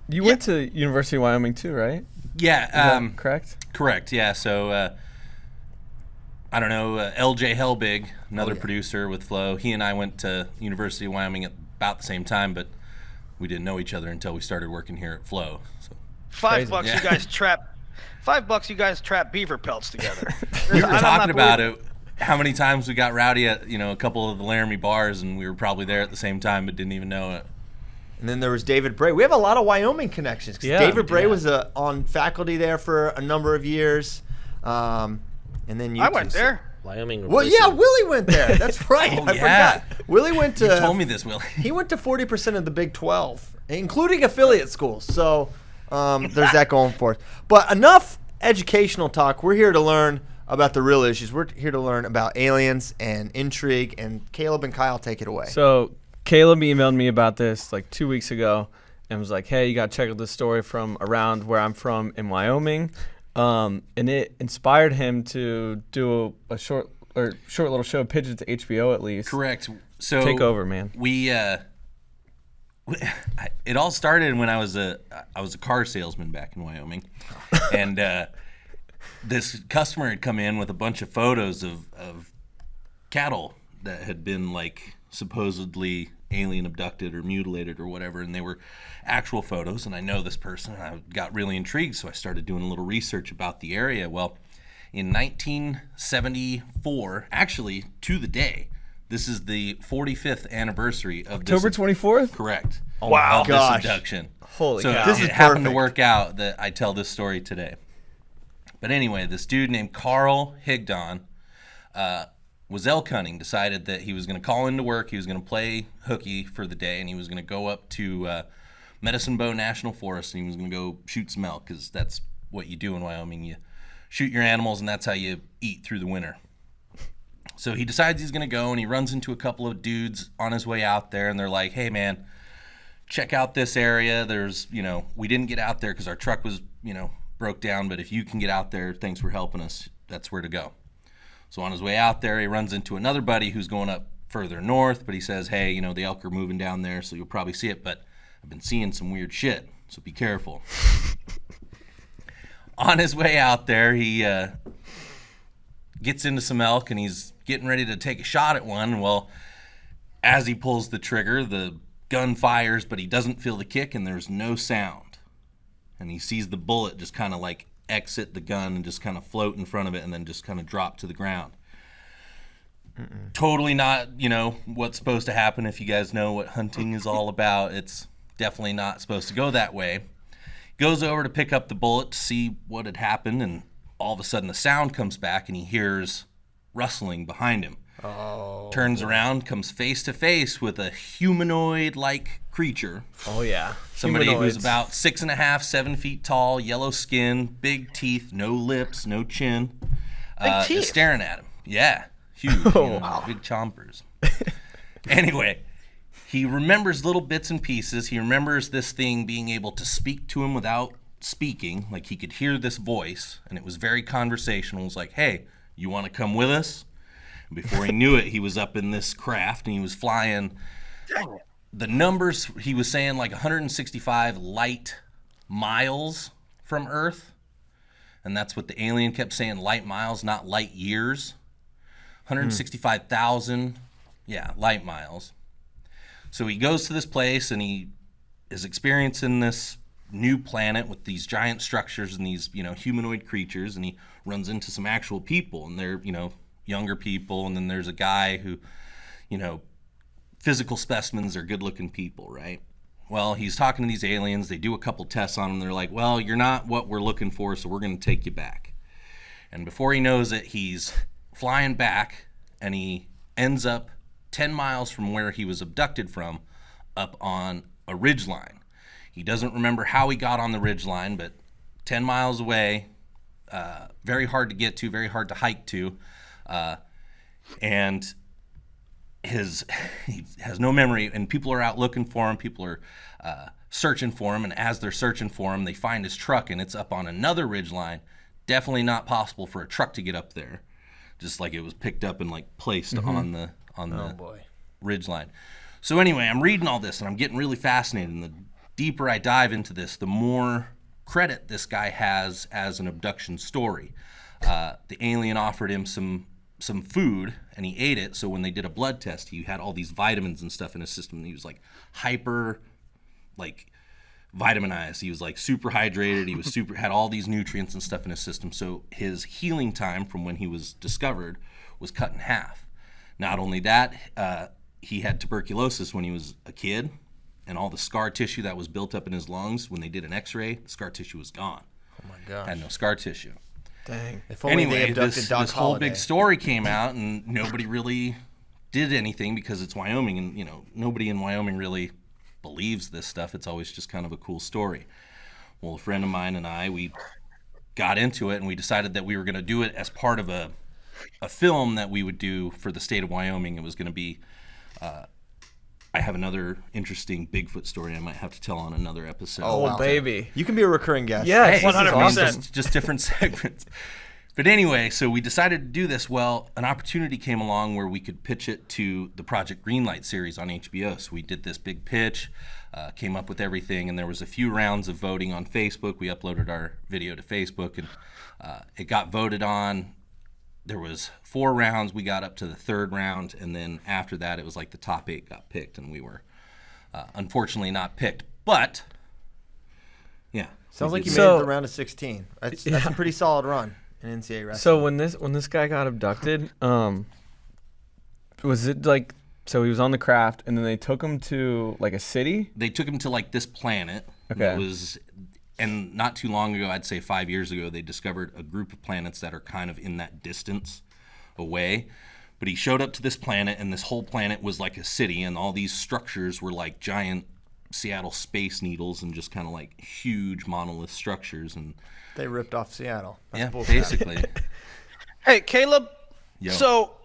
You went to University of Wyoming too, right? Yeah. Correct? Correct, yeah. So, I don't know, LJ Helbig, another producer with Flo, he and I went to University of Wyoming at about the same time, but we didn't know each other until we started working here at Flo. So $5 you guys trap $5 you guys trap beaver pelts together. we were talking about it. how many times we got rowdy at a couple of the Laramie bars, and we were probably there at the same time but didn't even know it. And then there was David Bray. We have a lot of Wyoming connections. 'Cause Yeah. David Bray was on faculty there for a number of years. And then you I went there. Wyoming. Well, yeah, replacing- Willie went there. That's right. Oh, I yeah. forgot. Willie went to. You told me this, Willie. He went to 40% of the Big 12, including affiliate schools. So there's that going for us. But enough educational talk. We're here to learn about the real issues. We're here to learn about aliens and intrigue. And Caleb and Kyle, take it away. So Caleb emailed me about this like 2 weeks ago and was like, hey, you got to check out this story from around where I'm from in Wyoming. And it inspired him to do a short little show, pitch it to HBO at least. Correct. So Take over, man. It all started when I was a car salesman back in Wyoming, and this customer had come in with a bunch of photos of cattle that had been like supposedly alien abducted or mutilated or whatever, and they were actual photos. And I know this person, and I got really intrigued, so I started doing a little research about the area. Well, in 1974, actually to the day, this is the 45th anniversary of October this. 24th? Correct. Wow. Of Gosh. this abduction. Holy So cow. This it is happened to perfect. work out that I tell this story today. But anyway, this dude named Carl Higdon was elk hunting, decided that he was going to call into work, he was going to play hooky for the day, and he was going to go up to Medicine Bow National Forest, and he was going to go shoot some elk, because that's what you do in Wyoming. You shoot your animals, and that's how you eat through the winter. So he decides he's going to go, and he runs into a couple of dudes on his way out there, and they're like, hey, man, check out this area. There's, we didn't get out there because our truck was, broke down, but if you can get out there, thanks for helping us. That's where to go. So on his way out there, he runs into another buddy who's going up further north, but he says, hey, the elk are moving down there, so you'll probably see it, but I've been seeing some weird shit, so be careful. On his way out there, he gets into some elk, and he's getting ready to take a shot at one. Well, as he pulls the trigger, the gun fires, but he doesn't feel the kick, and there's no sound. And he sees the bullet just kind of like exit the gun and just kind of float in front of it and then just kind of drop to the ground. Totally not, what's supposed to happen. If you guys know what hunting is all about, it's definitely not supposed to go that way. Goes over to pick up the bullet to see what had happened, and all of a sudden the sound comes back, and he hears rustling behind him. Turns around, comes face to face with a humanoid-like creature. Oh, yeah. Somebody who's Humanoids. about 6.5, 7 feet tall, yellow skin, big teeth, no lips, no chin. Big teeth. Is staring at him. Yeah, huge. Big chompers. Anyway, he remembers little bits and pieces. He remembers this thing being able to speak to him without speaking. Like, he could hear this voice, and it was very conversational. It was like, hey, you want to come with us? And before he knew it, he was up in this craft, and he was flying. Dang it. The numbers, he was saying like 165 light miles from Earth. And that's what the alien kept saying, light miles, not light years. 165,000, light miles. So he goes to this place, and he is experiencing this new planet with these giant structures and these, humanoid creatures. And he runs into some actual people, and they're, younger people. And then there's a guy who, physical specimens are good-looking people, right? Well, he's talking to these aliens. They do a couple tests on him. They're like, well, you're not what we're looking for, so we're going to take you back. And before he knows it, he's flying back, and he ends up 10 miles from where he was abducted from, up on a ridgeline. He doesn't remember how he got on the ridgeline, but 10 miles away, very hard to get to, very hard to hike to, and he has no memory, and people are out looking for him. People are searching for him, and as they're searching for him, they find his truck, and it's up on another ridgeline. Definitely not possible for a truck to get up there, just like it was picked up and like placed on the ridgeline. So anyway, I'm reading all this, and I'm getting really fascinated. And the deeper I dive into this, the more credit this guy has as an abduction story. The alien offered him some food, and he ate it. So when they did a blood test, he had all these vitamins and stuff in his system. And he was like hyper, like vitaminized. He was like super hydrated. He was had all these nutrients and stuff in his system. So his healing time from when he was discovered was cut in half. Not only that, he had tuberculosis when he was a kid, and all the scar tissue that was built up in his lungs, when they did an x-ray, the scar tissue was gone. Oh my gosh. Had no scar tissue. Dang. If only they Anyway, abducted Doc this whole Holliday. big story came out, and nobody really did anything because it's Wyoming, and nobody in Wyoming really believes this stuff. It's always just kind of a cool story. Well, a friend of mine and I, we got into it, and we decided that we were going to do it as part of a film that we would do for the state of Wyoming. It was going to be I have another interesting Bigfoot story I might have to tell on another episode. Oh, wow. baby. You can be a recurring guest. Yes, Hey, this is 100%. awesome. just different segments. But anyway, so we decided to do this. Well, an opportunity came along where we could pitch it to the Project Greenlight series on HBO. So we did this big pitch, came up with everything, and there was a few rounds of voting on Facebook. We uploaded our video to Facebook, and it got voted on. There was 4 rounds. We got up to the 3rd round, and then after that, it was like the top 8 got picked, and we were unfortunately not picked. But yeah, Sounds like you So- made it to the round of 16. That's a pretty solid run in NCAA wrestling. So when this guy got abducted, was it like, so he was on the craft and then they took him to like a city? they took him to like this planet. Okay. That was, and not too long ago, I'd say 5 years ago, they discovered a group of planets that are kind of in that distance away. But he showed up to this planet, and this whole planet was like a city, and all these structures were like giant Seattle Space Needles and just kind of like huge monolith structures. And They ripped off Seattle. That's yeah, bullshit. basically. Hey, Caleb. Yo. So,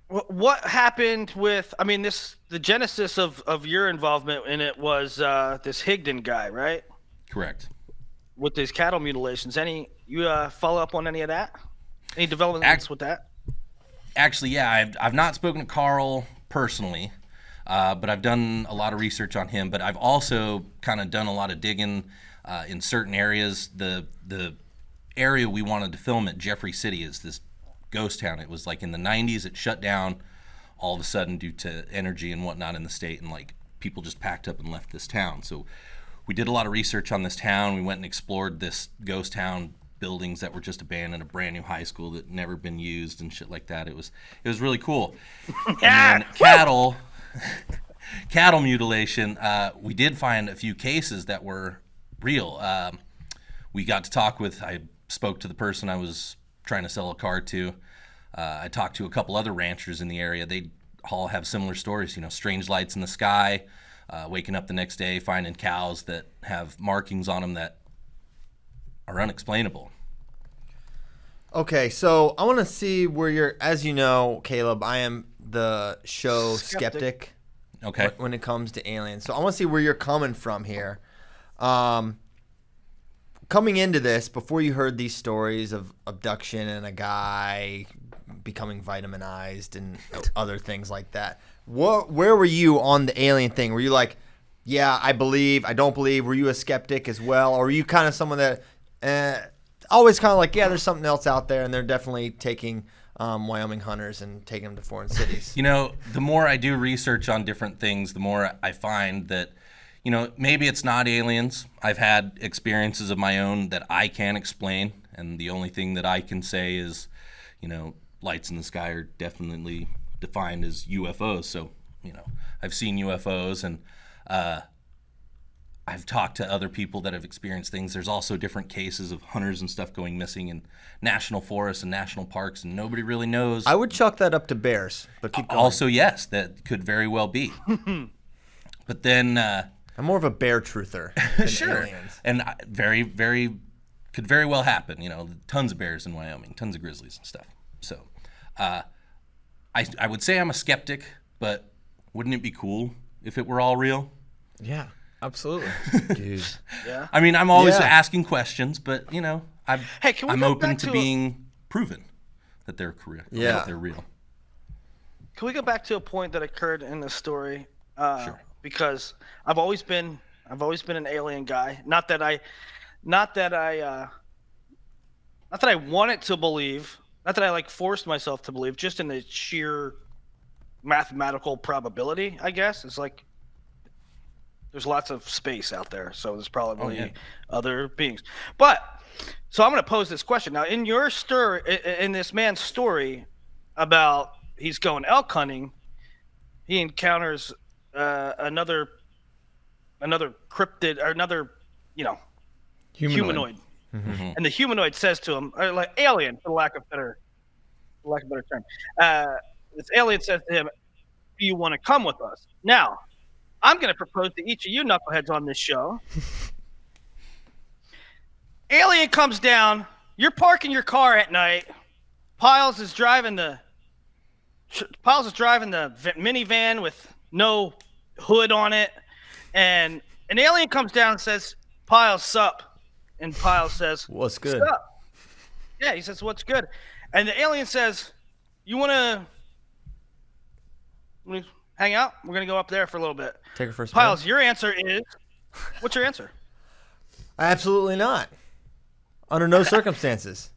what happened with? I mean, the genesis of your involvement in it was this Higdon guy, right? Correct. With these cattle mutilations. You follow up on any of that? Any developments with that? Actually, yeah, I've not spoken to Carl personally, but I've done a lot of research on him. But I've also kind of done a lot of digging in certain areas. The area we wanted to film at, Jeffrey City, is this ghost town. It was like in the 90s. It shut down all of a sudden due to energy and whatnot in the state, and like people just packed up and left this town. So we did a lot of research on this town. We went and explored this ghost town, buildings that were just abandoned, a brand new high school that never been used and shit like that. It was really cool. And then cattle mutilation, we did find a few cases that were real. We got to talk with, I spoke to the person I was trying to sell a car to. I talked to a couple other ranchers in the area. They all have similar stories, strange lights in the sky, waking up the next day, finding cows that have markings on them that are unexplainable. Okay, so I want to see where you're. As you know, Caleb, I am the show skeptic Okay. when it comes to aliens. So I want to see where you're coming from here. Coming into this, before you heard these stories of abduction and a guy becoming vitaminized and other things like that, where were you on the alien thing? Were you like, yeah, I believe, I don't believe? Were you a skeptic as well? Or were you kind of someone that always kind of like, yeah, there's something else out there, and they're definitely taking Wyoming hunters and taking them to foreign cities? The more I do research on different things, the more I find that, maybe it's not aliens. I've had experiences of my own that I can't explain, and the only thing that I can say is, lights in the sky are definitely defined as UFOs. So, I've seen UFOs, and I've talked to other people that have experienced things. There's also different cases of hunters and stuff going missing in national forests and national parks, and nobody really knows. I would chalk that up to bears, but keep going. Also, yes, that could very well be. But then, I'm more of a bear truther than sure, aliens. and very, very, could very well happen. Tons of bears in Wyoming, tons of grizzlies and stuff. So, I would say I'm a skeptic, but wouldn't it be cool if it were all real? Yeah, absolutely. Dude. Yeah. I mean, I'm always Yeah. asking questions, but Hey, can we I'm go open back to to being proven that they're correct. Yeah. That they're real. Can we go back to a point that occurred in the story? Sure. Because I've always been an alien guy. Not that I wanted to believe. Not that I like forced myself to believe. Just in the sheer mathematical probability, I guess. It's like there's lots of space out there, so there's probably yeah. other beings. But so I'm going to pose this question now. In your story, in this man's story about he's going elk hunting, he encounters another cryptid or another, humanoid. Mm-hmm. And the humanoid says to him, or like alien, for lack of better term. This alien says to him, "Do you want to come with us?" Now, I'm going to propose to each of you knuckleheads on this show. Alien comes down. You're parking your car at night. Piles is driving the minivan with no hood on it, and an alien comes down and says, "Piles, sup?" And Piles says, What's good? Sup? Yeah, he says, "What's good?" And the alien says, "You want to hang out? We're going to go up there for a little bit." Take her first. Piles, your answer is, what's your answer? Absolutely not. Under no circumstances.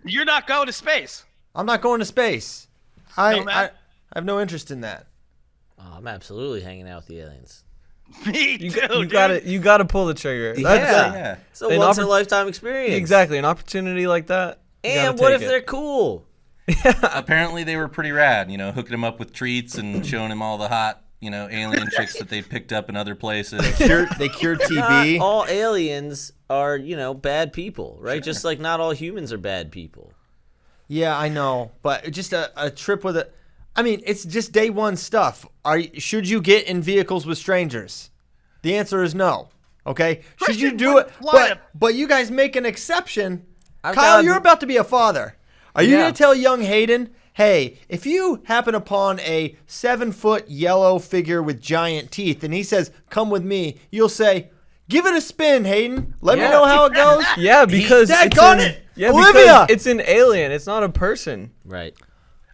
You're not going to space. I'm not going to space. No, I Matt? have no interest in that. Oh, I'm absolutely hanging out with the aliens. Me You, too, you dude. gotta pull the trigger. Yeah. It's a An once-in-a-lifetime experience. Exactly, an opportunity like that. you And gotta what take if it. they're cool? Apparently they were pretty rad, hooking him up with treats and showing him all the hot, alien chicks that they picked up in other places. They cured TB. Not all aliens are, bad people, right? Just like not all humans are bad people. Yeah, I know, but just a trip with it's just day one stuff. Should you get in vehicles with strangers? The answer is no. Okay, should you Christian, do what- it? why? But you guys make an exception. I've Kyle, got- you're about to be a father. Are you Yeah. gonna tell young Hayden, hey, if you happen upon a 7-foot yellow figure with giant teeth, and he says, "Come with me," you'll say, "Give it a spin, Hayden. Let me Yeah. know how it goes." Yeah, because Daggone it! Yeah, Olivia! because it's an alien. It's not a person. Right.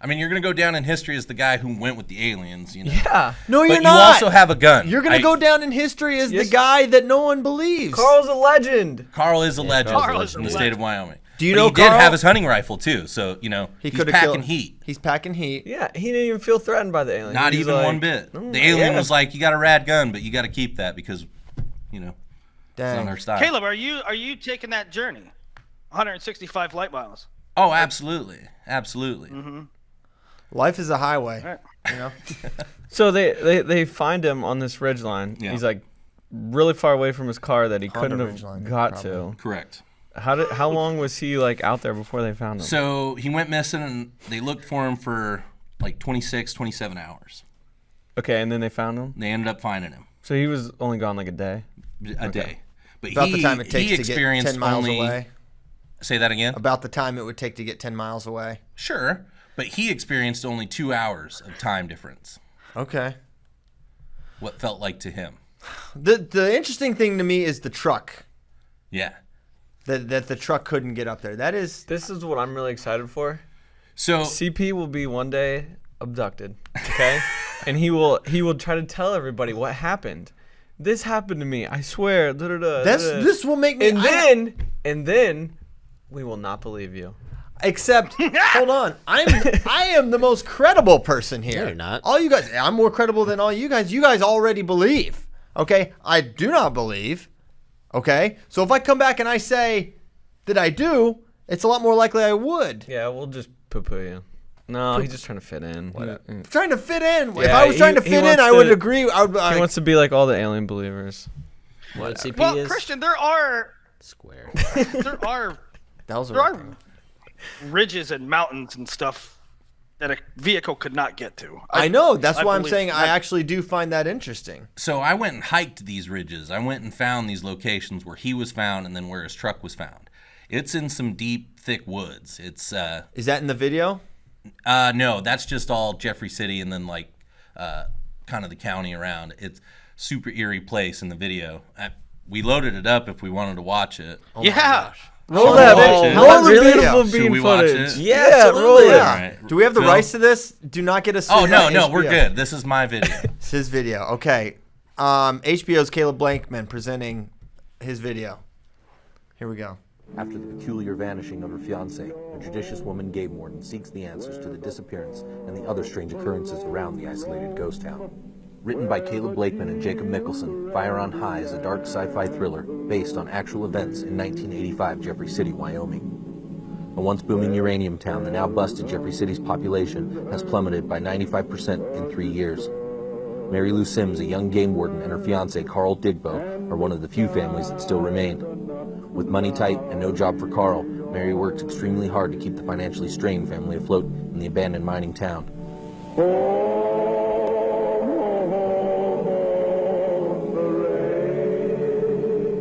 I mean, you're going to go down in history as the guy who went with the aliens, Yeah. No, But you're you not. also have a gun. You're gonna go down in history as Yes. the guy that no one believes. Carl's a legend. Carl is a legend Carl is a in the legend. state of Wyoming. Do you But know he did Carl? have his hunting rifle, too, so, He he's coulda packing killed- heat. He's packing heat. Yeah, he didn't even feel threatened by the alien. Not He was even like, one bit. "Mm, The alien yeah." was like, "You got a rad gun, but you got to keep that because, it's Dang. on our style." Caleb, are you taking that journey? 165 light miles. Oh, absolutely. Absolutely. Life is a highway. Right. You know? So they find him on this ridgeline. Yeah. He's like really far away from his car that he Honda couldn't have ridgeline, got probably. to. Correct. How long was he like out there before they found him? So he went missing, and they looked for him for like 26, 27 hours. Okay, and then they found him. They ended up finding him So he was only gone like a day. a day. But About he, the time it he takes to get experienced 10 miles only, away. Say that again? About the time it would take to get 10 miles away. Sure. But he experienced only 2 hours of time difference. Okay. What felt like to him. The interesting thing to me is the truck. Yeah. That the truck couldn't get up there. That is This is what I'm really excited for. So CP will be one day abducted, okay? And he will try to tell everybody what happened. This happened to me. I swear. this will make me And then we will not believe you. except hold on. I am the most credible person here. No, you're not. All you guys, I'm more credible than all you guys. You guys already believe. Okay? I do not believe. Okay? So if I come back and I say that I do, it's a lot more likely I would. Yeah, we'll just poo-poo you. No, he's just trying to fit in. Trying to fit in. if Yeah, I was trying to he fit in, wants I would to- agree. I would. He wants to be like all the alien believers. What CP Well, is? Christian, there are Square. that was a there right are thing. ridges and mountains and stuff that a vehicle could not get to. I know. That's I why I'm believe- saying I actually do find that interesting. So I went and hiked these ridges. I went and found these locations where he was found and then where his truck was found. It's in some deep, thick woods. It's Is that in the video? no, that's just all Jeffrey City and then like kind of the county around. It's super eerie place in the video. We loaded it up if we wanted to watch it. Yeah. Roll that watch it. roll Roll that the video. beautiful Should bean we watch footage. it? Yeah, roll absolutely. it. Yeah. Alright. Do we have the Phil? rights to this? Do not get us. Oh sued no, on no, we're HBO. good. This is my video. It's his video. Okay. HBO's Caleb Blankman presenting his video. Here we go. After the peculiar vanishing of her fiancé, a judicious woman game warden seeks the answers to the disappearance and the other strange occurrences around the isolated ghost town. Written by Caleb Blakeman and Jacob Mickelson, Fire on High is a dark sci-fi thriller based on actual events in 1985 Jeffrey City, Wyoming. A once booming uranium town, the now busted Jeffrey City's population has plummeted by 95% in 3 years. Mary Lou Sims, a young game warden, and her fiancé Carl Digbo are one of the few families that still remain. With money tight and no job for Carl, Mary works extremely hard to keep the financially strained family afloat in the abandoned mining town.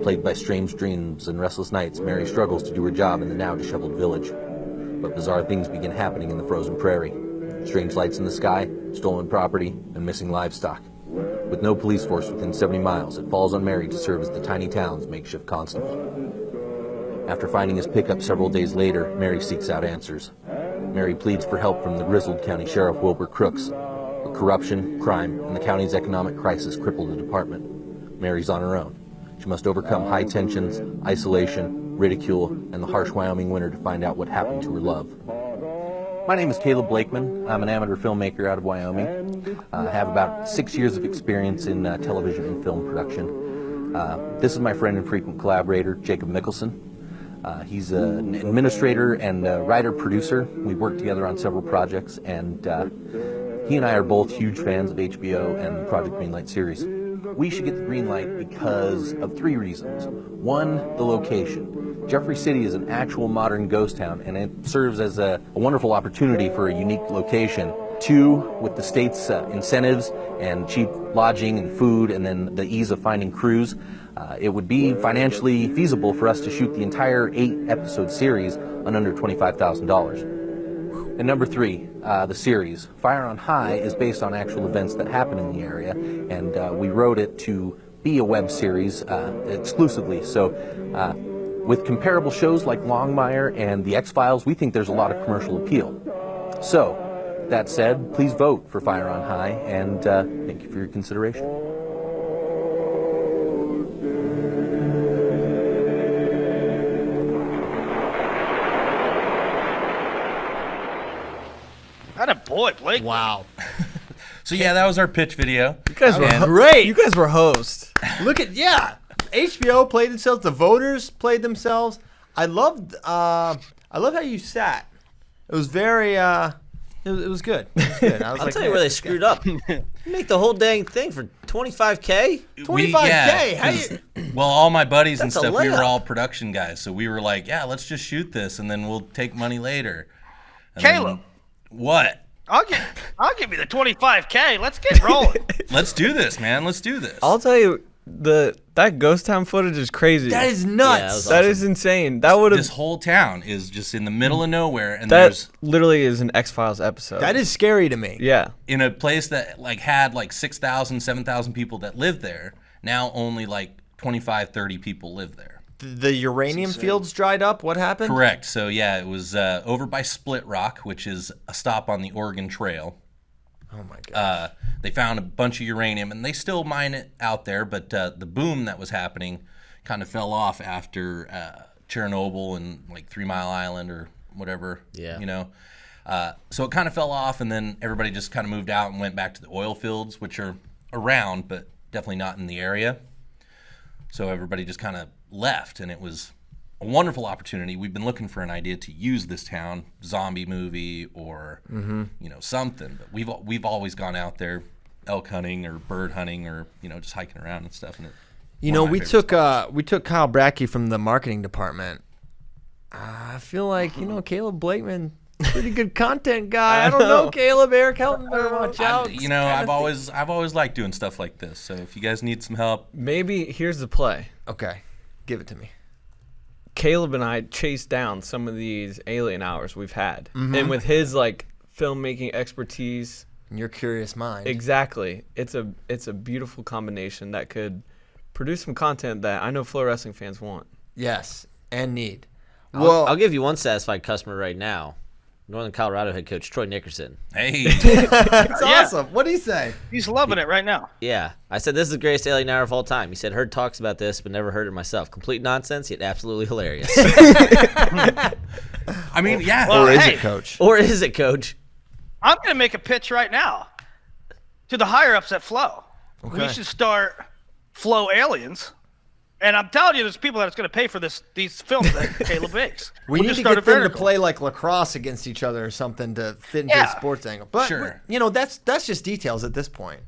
Plagued by strange dreams and restless nights, Mary struggles to do her job in the now disheveled village. But bizarre things begin happening in the frozen prairie. Strange lights in the sky, stolen property, and missing livestock. With no police force within 70 miles, it falls on Mary to serve as the tiny town's makeshift constable. After finding his pickup several days later, Mary seeks out answers. Mary pleads for help from the grizzled county sheriff Wilbur Crooks. But corruption, crime, and the county's economic crisis cripple the department. Mary's on her own. She must overcome high tensions, isolation, ridicule, and the harsh Wyoming winter to find out what happened to her love. My name is Caleb Blakeman. I'm an amateur filmmaker out of Wyoming. I have about 6 years of experience in television and film production. This is my friend and frequent collaborator, Jacob Mickelson. He's an administrator and writer-producer. We've worked together on several projects, and he and I are both huge fans of HBO and the Project Greenlight series. We should get the green light because of 3 reasons. 1, the location. Jeffrey City is an actual modern ghost town, and it serves as a wonderful opportunity for a unique location. 2, with the state's incentives and cheap lodging and food, and then the ease of finding crews, it would be financially feasible for us to shoot the entire 8-episode series on under $25,000. And number 3, the series. Fire on High is based on actual events that happen in the area, and we wrote it to be a web series exclusively. So with comparable shows like Longmire and The X-Files, we think there's a lot of commercial appeal. So, that said, please vote for Fire on High, and thank you for your consideration. Boy, Blake. Wow. So yeah, that was our pitch video. You guys were great. You guys were hosts. Look at HBO played themselves. The voters played themselves. I loved how you sat. It was very. It was good. It was good. I was I'll like, tell you where they screwed up. You make the whole dang thing for $25K? $25K. How you? Well, all my buddies and That's a stuff, we were layup. all production guys, so we were like, yeah, let's just shoot this, and then we'll take money later. And Caleb. then- what? I'll give you the $25K. Let's get rolling. Let's do this, man. Let's do this. I'll tell you, that ghost town footage is crazy. That is Yeah, nuts. That is insane. That would have. This whole town is just in the middle of nowhere, and That there's literally is an X-Files episode. That is scary to me. Yeah. in a place that had 6,000, 7,000 people that lived there. Now only 25, 30 people live there. The uranium fields dried up. What happened? Correct. So yeah, it was over by Split Rock, which is a stop on the Oregon Trail. Oh my god. They found a bunch of uranium, and they still mine it out there, but the boom that was happening kind of fell off after Chernobyl and 3 Mile Island or whatever. Yeah. So it kind of fell off, and then everybody just kind of moved out and went back to the oil fields, which are around, but definitely not in the area. So everybody just kind of left, and it was a wonderful opportunity. We've been looking for an idea to use this town, zombie movie or something. But we've always gone out there elk hunting or bird hunting or just hiking around and stuff. And we took Kyle Brackey from the marketing department. I feel like Caleb Blakeman, pretty good content guy. I don't know, Caleb. Eric Helton better watch out. I've always liked doing stuff like this. So if you guys need some help, Maybe here's the play. Okay, give it to me. Caleb and I chased down some of these alien hours we've had, and with his filmmaking expertise, In your curious mind. exactly, it's a beautiful combination that could produce some content that I know FloWrestling fans want. Yes, and need. I'll give you one satisfied customer right now. Northern Colorado head coach Troy Nickerson. hey, It's awesome. What did he say? He's loving it right now. Yeah. I said, this is the greatest alien hour of all time. He said, heard talks about this, but never heard it myself. Complete nonsense, yet absolutely hilarious. I mean, yeah. Well, Or is hey, it, Coach? Or is it, coach? I'm going to make a pitch right now to the higher-ups at Flow. Okay. we should start Flow Aliens. And I'm telling you, there's people that's going to pay for these films that Caleb makes. We We'll need just to start get a them to vertical. play like lacrosse against each other or something to fit into Yeah. a sports angle. But Sure. you know, that's just details at this point.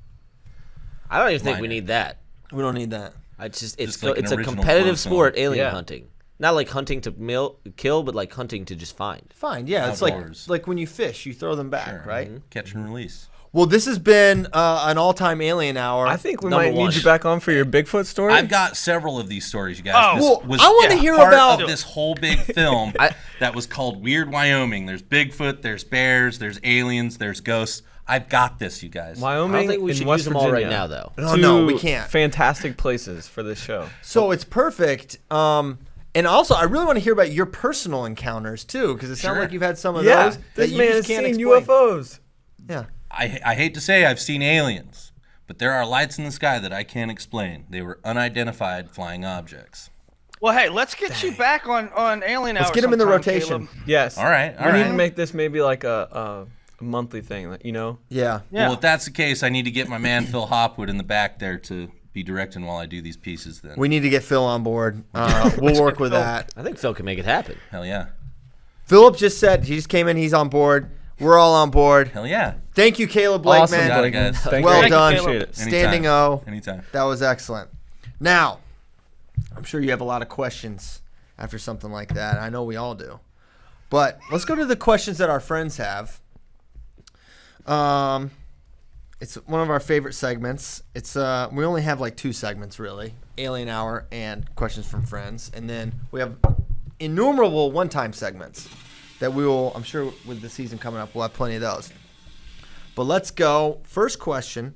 I don't even think we Minor. need that. We don't need that. It's like an it's a original competitive flow film. sport, alien Yeah. hunting. Not like hunting to kill, but like hunting to just find. Fine, yeah. It's Outdoors. like when you fish, you throw them back, Sure. right? Catch and release. Well, this has been an all-time alien hour. I think we Number might one. need you back on for your Bigfoot story. I've got several of these stories, you guys. Oh. This Well, was I wanna hear part about- of this whole big film that was called Weird Wyoming. There's Bigfoot, there's bears, there's aliens, there's ghosts. I've got this, you guys. Wyoming I don't think we and should West use them all right Virginia. now, though. No, Two no, we can't. Fantastic places for this show. So it's perfect. And also, I really want to hear about your personal encounters too, because it sounds Sure. like you've had some of Yeah, those that this you man just has can't seen explain. UFOs. Yeah. I hate to say I've seen aliens, but there are lights in the sky that I can't explain. They were unidentified flying objects. Well, hey, let's get you back on Alien Hour. Let's get him in the sometime, rotation. Caleb. Yes. All right, all we need right. to make this maybe like a monthly thing, you know? Yeah. Yeah. Well, if that's the case, I need to get my man Phil Hopwood in the back there to be directing while I do these pieces then. We need to get Phil on board. We'll work with that. I think Phil can make it happen. Hell yeah. Philip just said he just came in. He's on board. We're all on board. Hell yeah. Thank you, Caleb Blake, Awesome, man. Got it, Blakeman. guys. Thank Well you. done. Appreciate it. Anytime. Standing O. Anytime. That was excellent. Now, I'm sure you have a lot of questions after something like that. I know we all do. But let's go to the questions that our friends have. It's one of our favorite segments. It's we only have like 2 segments really: Alien Hour and Questions from Friends, and then we have innumerable one-time segments that we will. I'm sure with the season coming up, we'll have plenty of those. But let's go. First question: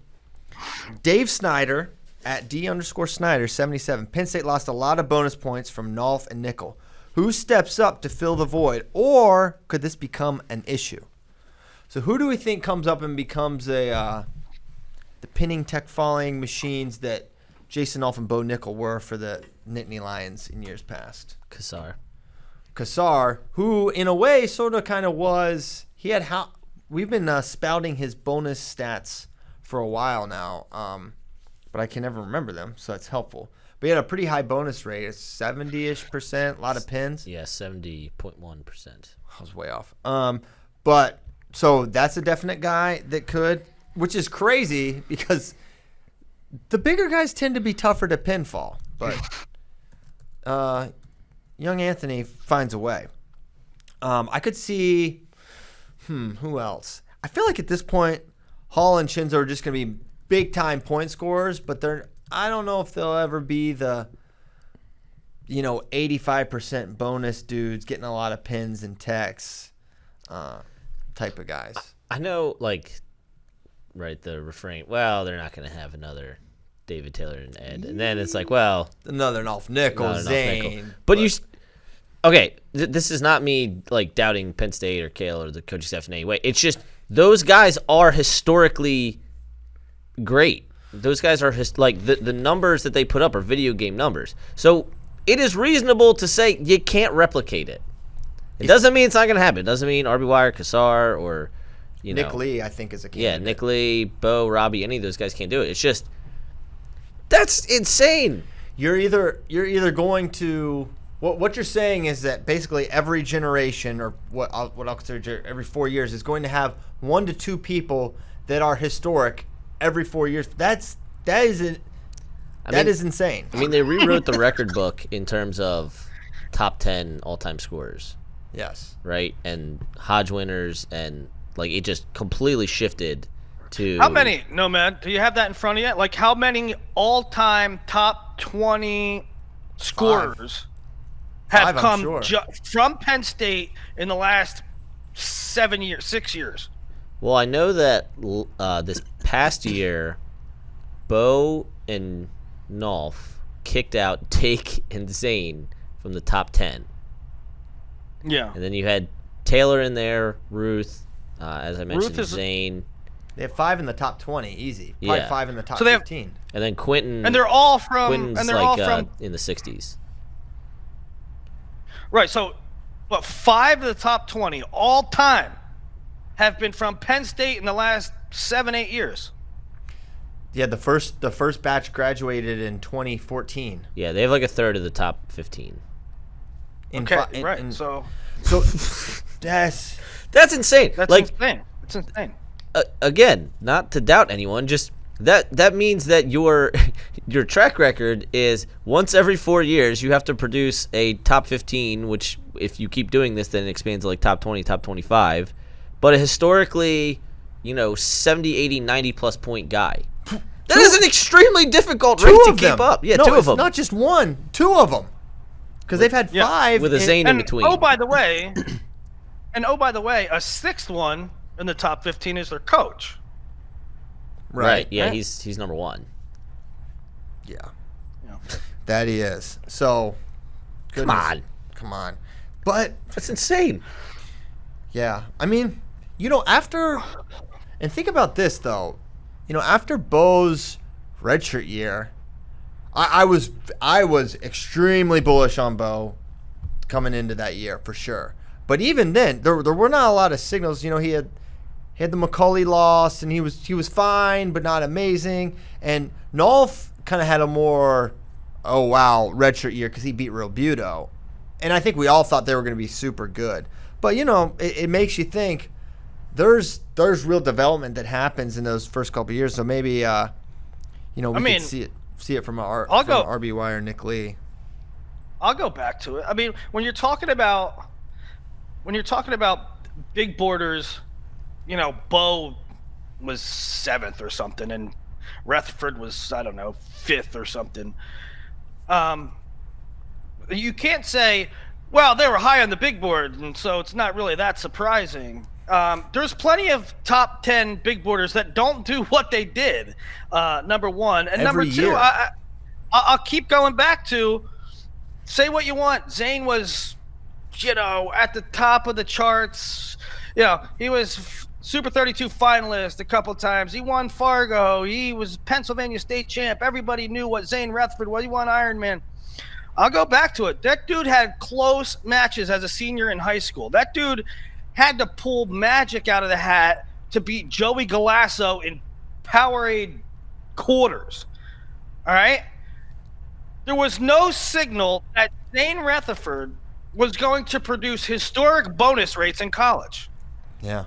Dave Snyder at D_Snyder77. Penn State lost a lot of bonus points from Nolf and Nickel. Who steps up to fill the void, or could this become an issue? So who do we think comes up and becomes the pinning tech falling machines that Jason Nolf and Bo Nickel were for the Nittany Lions in years past? Kassar, who in a way sort of kind of was, we've been spouting his bonus stats for a while now, but I can never remember them, so that's helpful. But he had a pretty high bonus rate, it's 70-ish%, a lot of pins. Yeah, 70.1%. I was way off. But so that's a definite guy that could, which is crazy because the bigger guys tend to be tougher to pinfall. But young Anthony finds a way. I could see, who else? I feel like at this point, Hall and Shinzo are just going to be big time point scorers, but I don't know if they'll ever be the 85% bonus dudes getting a lot of pins and techs type of guys. I know, right, the refrain, well, they're not going to have another David Taylor and Ed. And then it's like, well, Another Nolf Nickel, not enough Zane. nickel. But okay, this is not me, doubting Penn State or Kale or the coaching staff in any way. It's just those guys are historically great. Those guys are, the numbers that they put up are video game numbers. So it is reasonable to say you can't replicate it. It doesn't mean it's not going to happen. It doesn't mean RBY or Kassar or, Nick Lee, I think, is a candidate. Yeah, Nick Lee, Bo, Robbie, any of those guys can't do it. It's just, that's insane. You're either going to what you're saying is that basically every generation, or what I'll consider every 4 years, is going to have 1 to 2 people that are historic every 4 years. That is insane. I mean, they rewrote the record book in terms of top 10 all-time scorers, Yes. right? And Hodge winners, and it just completely shifted to How many, Nomad? Do you have that in front of you? How many all-time top 20 scorers have Five, I'm come sure. from Penn State in the last 6 years? Well, I know that this past year, Bo and Nolf kicked out Take and Zane from the top 10. Yeah. And then you had Taylor in there, Ruth, as I mentioned, Ruth is- Zane, They have 5 in the top 20, easy. Probably Yeah. 5 in the top So they have- 15. and then Quentin. And they're all from. Quentin's and they're all from. in the 60s. Right. So, 5 of the top 20 all time have been from Penn State in the last 7-8 years. Yeah, the first batch graduated in 2014. Yeah, they have like a third of the top 15. Right. So that's insane. that's like insane. It's insane. Again, not to doubt anyone, just that means that your track record is once every 4 years you have to produce a top 15, which if you keep doing this then it expands to like top 20, top 25, but a historically, 70, 80, 90 plus point guy. That is an extremely difficult rate to keep up. Yeah, no, two of them. Not just one, two of them. Because they've had 5 with a Zane in between. Oh, by the way, a sixth one in the top 15 is their coach. Right. Yeah, he's number 1. Yeah. That he is. So, goodness. Come on. But that's insane. Yeah. I mean, after, and think about this though, after Bo's redshirt year, I was extremely bullish on Bo coming into that year for sure. But even then, there were not a lot of signals. He had the McCauley loss, and he was fine, but not amazing. And Nolf kind of had a more, oh wow, redshirt year because he beat Real Buto. And I think we all thought they were going to be super good. But it makes you think there's real development that happens in those first couple of years. So maybe we can see it from RBY or Nick Lee. I'll go back to it. I mean, when you're talking about big borders, Bo was 7th or something, and Rutherford was, I don't know, 5th or something. You can't say, well, they were high on the big board, and so it's not really that surprising. There's plenty of top 10 big boarders that don't do what they did, number one. And Every number two, year. I'll keep going back to, say what you want. Zane was, at the top of the charts. He was Super 32 finalist a couple times. He won Fargo. He was Pennsylvania state champ. Everybody knew what Zane Rutherford was. He won Ironman. I'll go back to it. That dude had close matches as a senior in high school. That dude had to pull magic out of the hat to beat Joey Galasso in Powerade quarters. All right? There was no signal that Zane Rutherford was going to produce historic bonus rates in college. Yeah.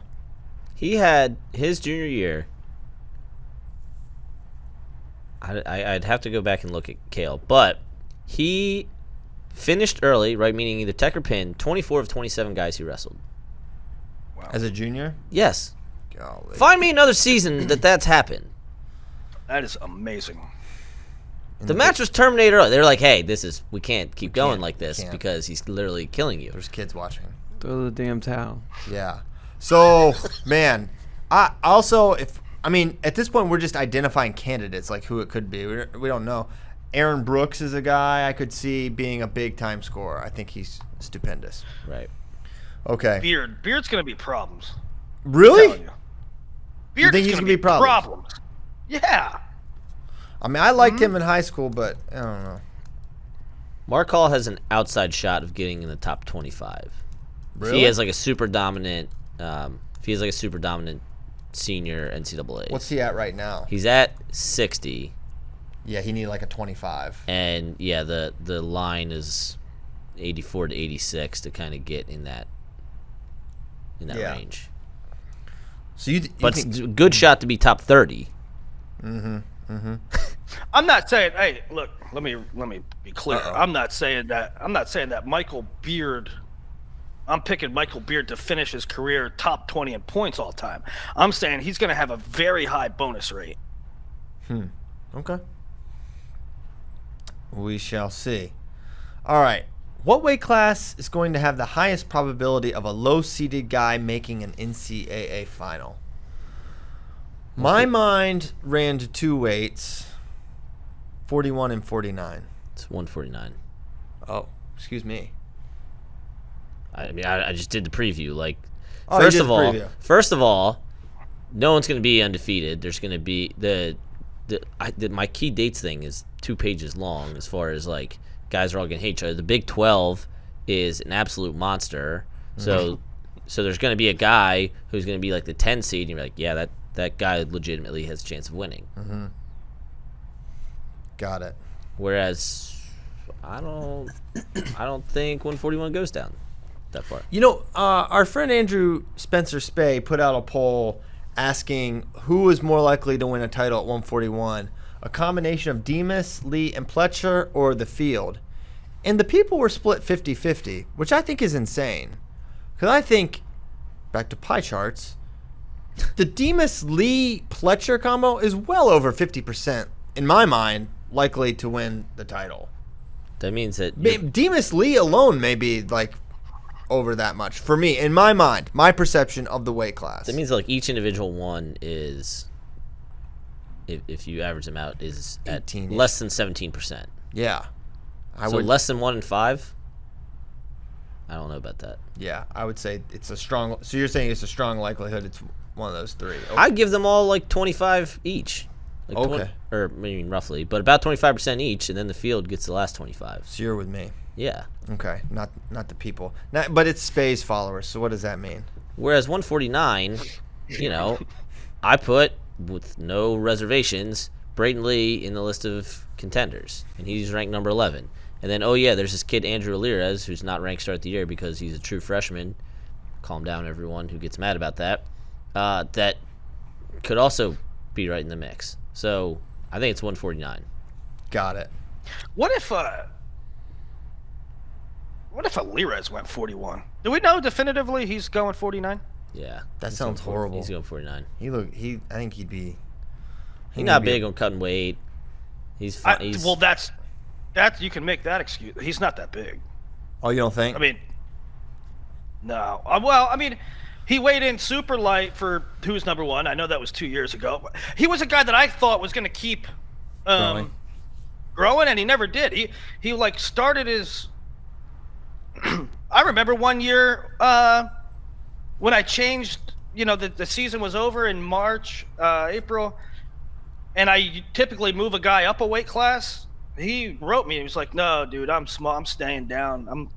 He had his junior year. I'd have to go back and look at Kale, but he finished early, right? Meaning either tech or pin. 24 of 27 guys he wrestled. Wow. As a junior? Yes. Golly. Find me another season that's happened. That is amazing. The match was terminated early. They were like, "Hey, we can't keep going like this can't. because he's literally killing you." There's kids watching. Throw the damn towel. Yeah. So, man, at this point, we're just identifying candidates, like who it could be. We don't know. Aaron Brooks is a guy I could see being a big-time scorer. I think he's stupendous. Right. Okay. Beard's going to be problems. Really? Beard's think he's going gonna to be be problems. Yeah. I mean, I liked him in high school, but I don't know. Mark Hall has an outside shot of getting in the top 25. Really? He has like a super dominant. Senior NCAA. What's he at right now? He's at 60. Yeah, he needed like a 25. And yeah, the line is 84 to 86 to kind of get in that range. So you but think, it's a good shot to be top 30. I'm not saying. Hey, look. Let me be clear. I'm not saying that Michael Beard. I'm picking Michael Beard to finish his career top 20 in points all time. I'm saying he's going to have a very high bonus rate. Okay. We shall see. All right. What weight class is going to have the highest probability of a low-seeded guy making an NCAA final? My mind ran to two weights, 41 and 49. It's 149. Oh, excuse me. I mean, I just did the preview. Like, Oh, you did the preview. first of all, no one's going to be undefeated. There's going to be my key dates thing is 2 pages long as far as like guys are all going to hate each other. The Big 12 is an absolute monster. So there's going to be a guy who's going to be like the 10 seed, and you're like, yeah, that guy legitimately has a chance of winning. Got it. Whereas I don't think 141 goes down that far. You know, our friend Andrew Spencer Spay put out a poll asking who is more likely to win a title at 141, a combination of Demas, Lee, and Pletcher, or the Field. And the people were split 50-50, which I think is insane. Because I think, back to pie charts, the Demas, Lee, Pletcher combo is well over 50%, in my mind, likely to win the title. That means that Demas, Lee alone may be, like, over that much. For me, in my mind, my perception of the weight class. that means like each individual one is, if you average them out, is at 18-ish. less than 17%. Yeah. I So would less than 1 in 5. I don't know about that. Yeah, I would say it's a strong. So you're saying it's a strong likelihood it's one of those three. Okay. I'd give them all like 25 each. Like Okay. or I mean roughly, but about 25% each, and then the Field gets the last 25. So you're with me. Yeah. Okay, not the people. But it's Spay's followers. So what does that mean? Whereas 149, you know, I put with no reservations Braden Lee in the list of contenders, and he's ranked number 11. And then, oh yeah, there's this kid Andrew Alirez who's not ranked start of the year because he's a true freshman. Calm down, everyone who gets mad about that. That could also be right in the mix. So I think it's 149. Got it. What if Alirez went 41? Do we know definitively he's going 49? Yeah. That he's sounds going horrible. He's going 49. I think he'd be. He's not big on cutting weight. He's fine. Well, that's you can make that excuse. He's not that big. Oh, you don't think? I mean, no. Well, I mean, he weighed in super light for who's number one. I know that was 2 years ago. He was a guy that I thought was going to keep growing, and he never did. He like started his. I remember one year when I changed. You know, the season was over in March, April, and I typically move a guy up a weight class. He wrote me. He was like, "No, dude, I'm small. I'm staying down.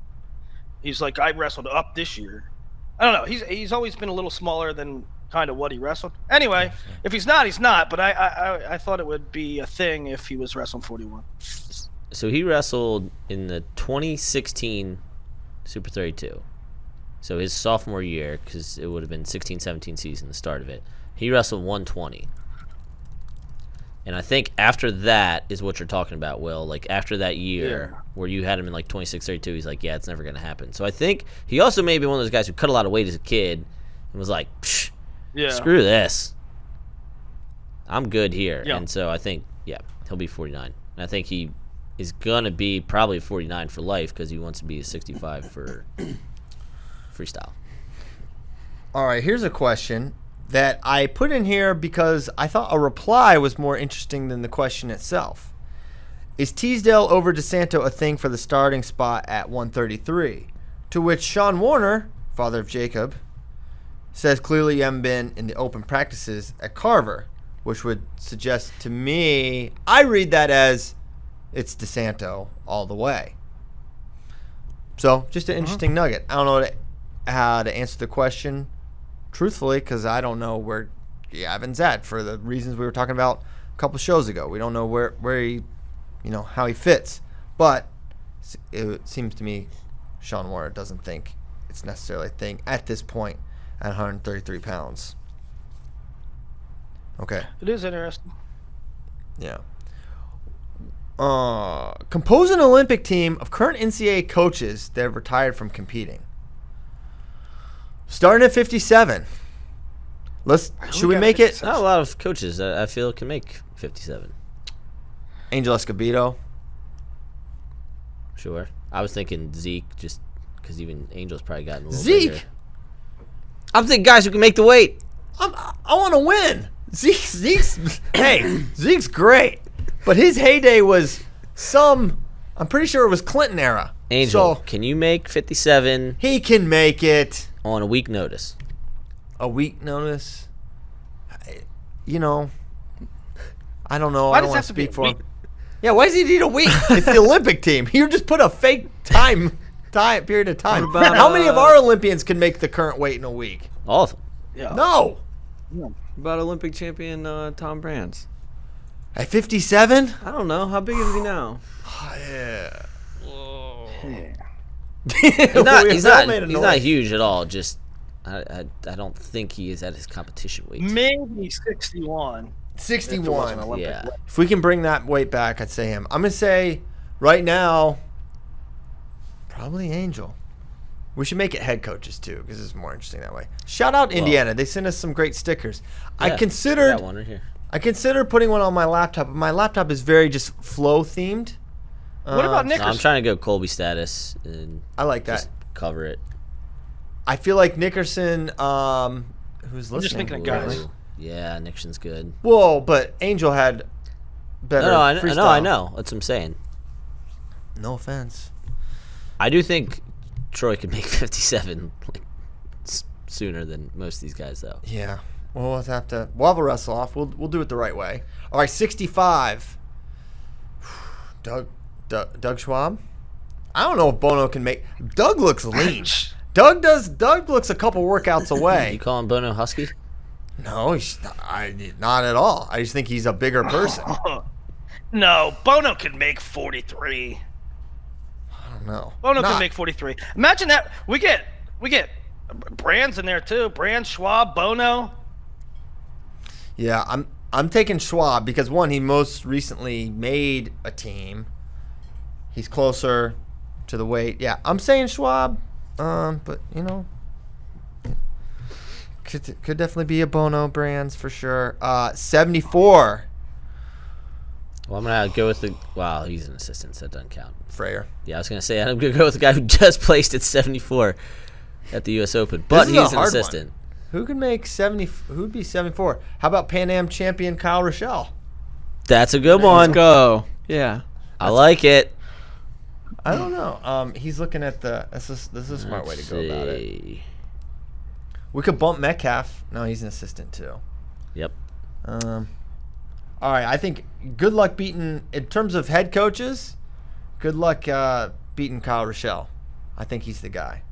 He's like, I wrestled up this year. I don't know. He's always been a little smaller than kind of what he wrestled. Anyway, if he's not, he's not. But I thought it would be a thing if he was wrestling 41. So he wrestled in the 2016 Super 32. So his sophomore year, because it would have been 16-17 season, the start of it. He wrestled 120. And I think after that is what you're talking about, Will. Like after that year where you had him in like 26-32, he's like, yeah, it's never going to happen. So I think he also may be one of those guys who cut a lot of weight as a kid and was like, psh, screw this. I'm good here. Yeah. And so I think, he'll be 49. And I think he is going to be probably 49 for life because he wants to be a 65 for freestyle. All right, here's a question that I put in here because I thought a reply was more interesting than the question itself. Is Teasdale over DeSanto a thing for the starting spot at 133? To which Sean Warner, father of Jacob, says clearly you haven't been in the open practices at Carver, which would suggest to me, I read that as it's DeSanto all the way. So just an interesting nugget. I don't know how to answer the question truthfully, because I don't know where Gavin's at for the reasons we were talking about a couple shows ago. We don't know where he, how he fits. But it seems to me Sean Warner doesn't think it's necessarily a thing at this point at 133 pounds. Okay. It is interesting. Yeah. Compose an Olympic team of current NCAA coaches that have retired from competing. Starting at 57. Should we make it? Not a lot of coaches that I feel can make 57. Angel Escobedo. Sure. I was thinking Zeke, just because even Angel's probably gotten a little Zeke? bigger. I'm thinking guys who can make the weight. I want to win. Zeke's great. But his heyday was I'm pretty sure it was Clinton era. Angel, So can you make 57 he can make it. on a week notice? A week notice? I don't know. Why I don't does want it to have to be speak a for him. week? Yeah, why does he need a week? It's the Olympic team. You just put a fake time period of time. What about, How many of our Olympians can make the current weight in a week? All of them. Yeah. No. About Olympic champion Tom Brands. At 57? I don't know. How big is he now? Yeah. He's not huge at all. Just I don't think he is at his competition weight. Maybe 61. 61. Yeah. If we can bring that weight back, I'd say him. I'm going to say right now, probably Angel. We should make it head coaches too, because it's more interesting that way. Shout out Indiana. They sent us some great stickers. Yeah, I considered got one right here. putting one on my laptop, but my laptop is very just flow themed. What about No, Nickerson? I'm trying to go Colby status and I like that. just cover it. I feel like Nickerson, who's listening? I'm just thinking of guys. Ooh, yeah, Nixon's good. Whoa, but Angel had better No, I freestyle. know. That's what I'm saying. No offense. I do think Troy could make 57 sooner than most of these guys, though. Yeah. We'll have a wrestle off. We'll do it the right way. All right, 65. Doug Schwab. I don't know if Bono can make. Doug looks lean. Doug looks a couple workouts You away. calling Bono Husky? No, not at all. I just think he's a bigger person. No, Bono can make 43. I don't know. Bono Not- can make 43. Imagine that. We get Brands in there too. Brand, Schwab, Bono. Yeah, I'm taking Schwab because one, he most recently made a team. He's closer to the weight. Yeah, I'm saying Schwab. But could definitely be a Bono Brands for sure. 74. Well, I'm going to go with wow, he's an assistant, so that doesn't count. Freyer. Yeah, I was going to say, I'm going to go with the guy who just placed at 74 at the U.S. Open. But This is a he's an hard assistant. one. Who can make 70? Who'd be 74? How about Pan Am champion Kyle Rochelle? That's a good one. Let's go. Yeah. I like it. I don't know. He's looking at the. This is a smart way to go about it. We could bump Metcalf. No, he's an assistant too. Yep. All right. I think good luck beating in terms of head coaches. Good luck beating Kyle Rochelle. I think he's the guy.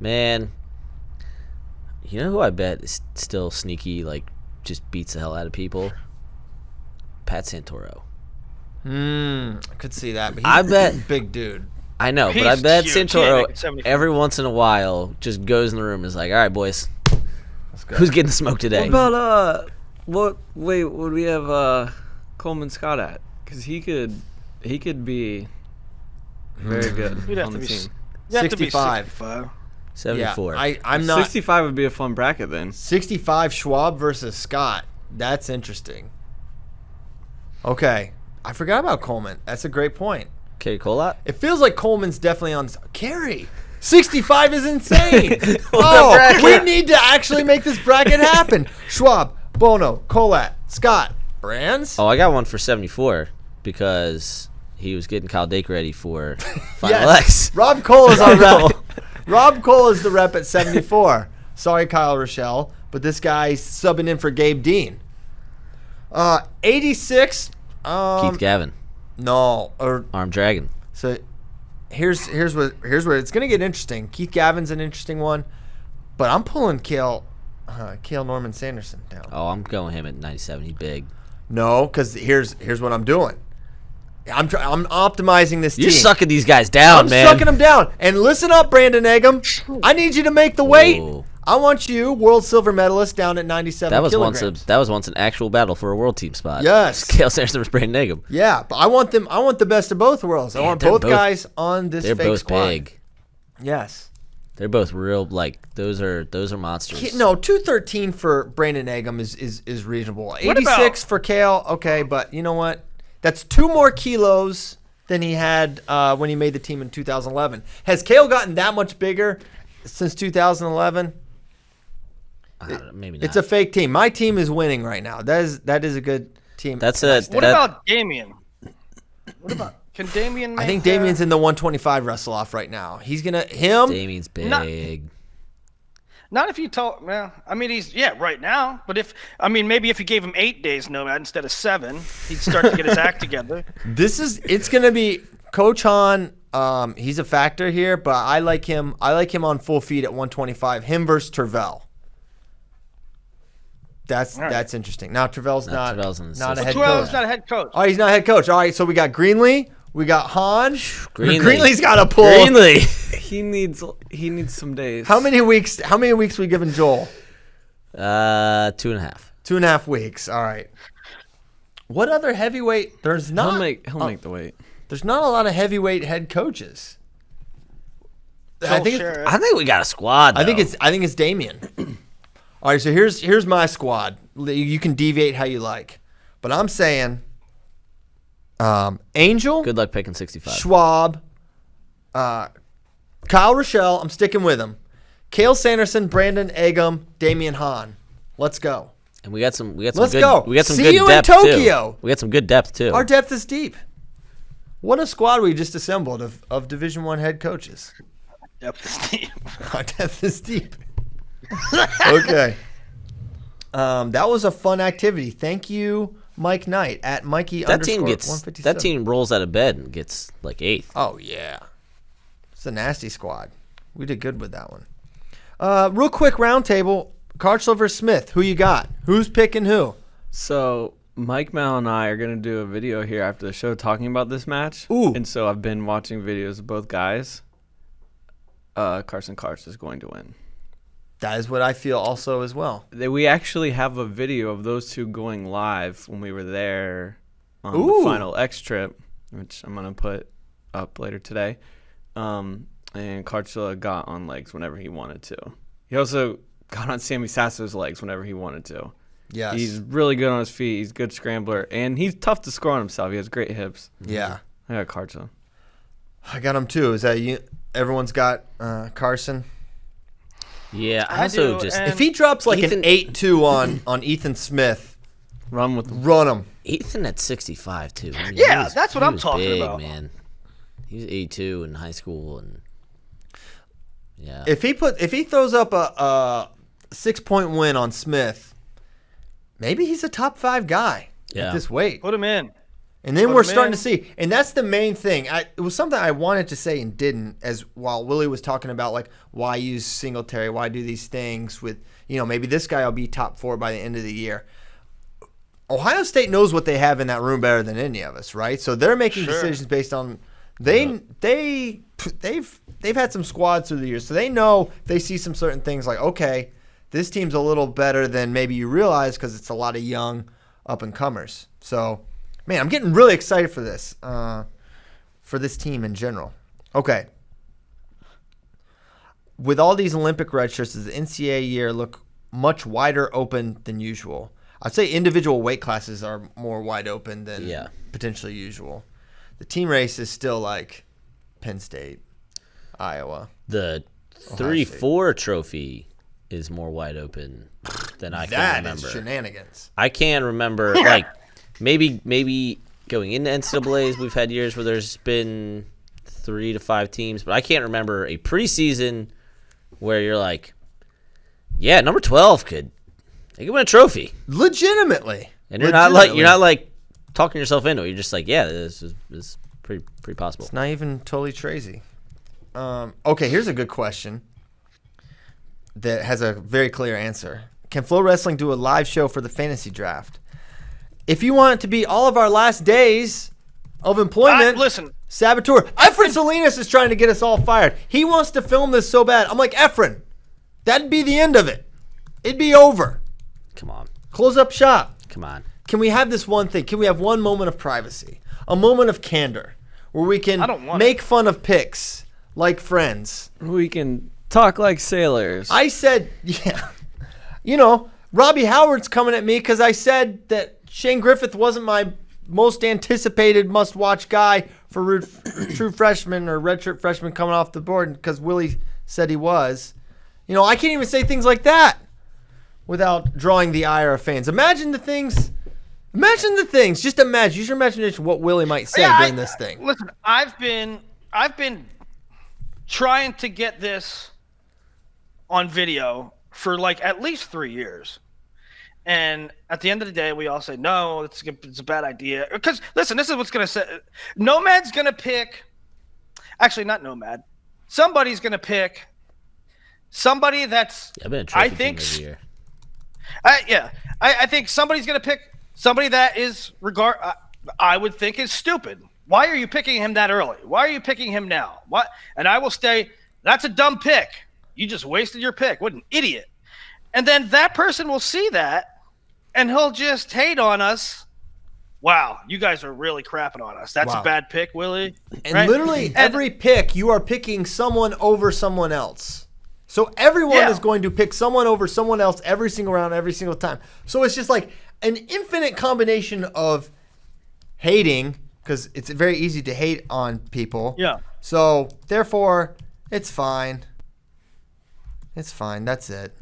Man, you know who I bet is still sneaky, just beats the hell out of people? Pat Santoro. I could see that. But he's I bet- a big dude. I know, but I He's bet huge. He Santoro ain't making 74. every once in a while just goes in the room and is like, all right, boys, Let's go. who's getting the smoke today? What about what would we have Coleman Scott at? Because he could be very good You'd have on to the be. team. You have to be 65. 65. 74. Yeah, I'm not. 65 would be a fun bracket then. 65 Schwab versus Scott. That's interesting. Okay. I forgot about Coleman. That's a great point. Kerry Colott? It feels like Coleman's definitely on. Carey. 65 is insane. Oh, we need to actually make this bracket happen. Schwab, Bono, Colat, Scott, Brands. Oh, I got one for 74 because he was getting Kyle Dake ready for Final Yes. X. Rob Cole is our rep. Rob Cole is the rep at 74. Sorry, Kyle Rochelle, but this guy's subbing in for Gabe Dean. 86. Keith Gavin. No, or Arm Dragon. so here's where it's gonna get interesting. Keith Gavin's an interesting one, but I'm pulling Cale Norman Sanderson down. Oh, I'm going him at 97. He's big. No, because here's what I'm doing. I'm optimizing this You're team. sucking these guys down, I'm man. sucking them down. And listen up, Brandon Eggum. I need you to make the weight. Whoa. I want you, world silver medalist, down at 97 That was kilograms. once an actual battle for a world team spot. Yes. Kale Sanderson versus Brandon Nagum. Yeah, but I want the best of both worlds. I Man, want they're both both- guys on this They're fake both squad. big. Yes. They're both real. Those are monsters. No, 213 for Brandon Eggum is reasonable. What 86 about- for Kale, okay, but you know what? That's 2 more kilos than he had when he made the team in 2011. Has Kale gotten that much bigger since 2011? Maybe not. It's a fake team. My team is winning right now. That is a good team. That's What about Damien? Can Damien make I think Damien's in the 125 wrestle-off right now. He's gonna Damien's big. Not if you told. Well, I mean, right now. But maybe if you gave him 8 days nomad instead of 7, he'd start to get his act together. It's gonna be Coach Han. He's a factor here, but I like him on full feet at 125. Him versus Tervel. That's interesting. Now Travell's not Travell's an not a assistant. head Twelve's coach. not a head coach. Oh, he's not a head coach. All right, so we got Greenlee, we got Hahn. Greenlee. Greenlee's got to pull. Greenlee. He needs some days. How many weeks we giving Joel? 2.5. 2.5 weeks. All right. What other heavyweight? There's not. He'll make the weight. There's not a lot of heavyweight head coaches. I think we got a squad. Though. I think it's Damien. All right, so here's my squad. You can deviate how you like, but I'm saying Angel, Good luck picking 65. Schwab, Kyle Rochelle. I'm sticking with him. Cale Sanderson, Brandon Agam, Damian Hahn. Let's go. And we got some Let's good, go. We got some See good you in depth Tokyo. too. We got some good depth too. Our depth is deep. What a squad we just assembled of Division I head coaches. Depth is deep. Our depth is deep. Okay. That was a fun activity. Thank you, Mike Knight at Mikey that team underscore gets 157. that team rolls out of bed and gets like 8th. Oh yeah, it's a nasty squad. We did good with that one. Real quick roundtable: Carchler versus Smith. Who you got? Who's picking who? So Mike Mal and I are gonna do a video here after the show talking about this match. Ooh. And so I've been watching videos of both guys. Carson Karch is going to win. That is what I feel also as well. We actually have a video of those two going live when we were there on Ooh. the final X trip, which I'm gonna put up later today. And Karchula got on legs whenever he wanted to. He also got on Sammy Sasso's legs whenever he wanted to. Yes. He's really good on his feet. He's a good scrambler, and he's tough to score on himself. He has great hips. Yeah. I got Karchula. I got him too. Is that you? Everyone's got Carson. Yeah, I also do, just and- If he drops like Ethan- an 8-2 on Ethan Smith, Run with him. run him. Ethan at 65 too. I mean, Yeah, he was- that's what he I'm was talking big, about. Man, he was 82 in high school, and yeah, If he throws up a 6-point win on Smith, maybe he's a top 5 guy Yeah. at this weight. Put him in. And then Put we're him starting in. to see, and that's the main thing. It was something I wanted to say and didn't, as while Willie was talking about like why use Singletary, why do these things with maybe this guy will be top 4 by the end of the year. Ohio State knows what they have in that room better than any of us, right? So they're making Sure. decisions based on they've had some squads through the years, so they know they see some certain things like, okay, this team's a little better than maybe you realize because it's a lot of young up and comers. So, man, I'm getting really excited for this team in general. Okay. With all these Olympic red shirts, does the NCAA year look much wider open than usual? I'd say individual weight classes are more wide open than potentially usual. The team race is still like Penn State, Iowa. the 3-4 trophy is more wide open than I can That remember. is shenanigans. I can remember like maybe going into NCAAs, we've had years where there's been 3 to 5 teams, but I can't remember a preseason where you're like, yeah, number 12 could win a trophy, Legitimately. and you're not like talking yourself into it. You're just like, yeah, this is pretty possible. It's not even totally crazy. Okay, here's a good question that has a very clear answer. Can FloWrestling do a live show for the fantasy draft? If you want it to be all of our last days of employment, Listen, Saboteur. Efren Salinas is trying to get us all fired. He wants to film this so bad. I'm like, Efren, that'd be the end of it. It'd be over. Come on. Close up shop. Come on. Can we have this one thing? Can we have one moment of privacy? A moment of candor where we can I don't want make fun of picks like friends. We can talk like sailors. I said, yeah. Robbie Howard's coming at me because I said that Shane Griffith wasn't my most anticipated must-watch guy for true freshman or redshirt freshman coming off the board because Willie said he was. I can't even say things like that without drawing the ire of fans. Imagine the things. Just imagine. Use your imagination what Willie might say during this thing. Listen, I've been trying to get this on video for like at least 3 years. And at the end of the day, we all say, no, it's a bad idea. Because, listen, this is what's going to say. Nomad's going to pick – actually, not Nomad. Somebody's going to pick somebody that's I've been a I trophy think team every year. I think somebody's going to pick somebody that is I would think is stupid. Why are you picking him that early? Why are you picking him now? What? And I will say that's a dumb pick. You just wasted your pick. What an idiot. And then that person will see that, and he'll just hate on us. Wow, you guys are really crapping on us. That's a bad pick, Willie. And right? literally every pick, you are picking someone over someone else. So everyone is going to pick someone over someone else every single round, every single time. So it's just like an infinite combination of hating, because it's very easy to hate on people. Yeah. So therefore, it's fine. It's fine. That's it.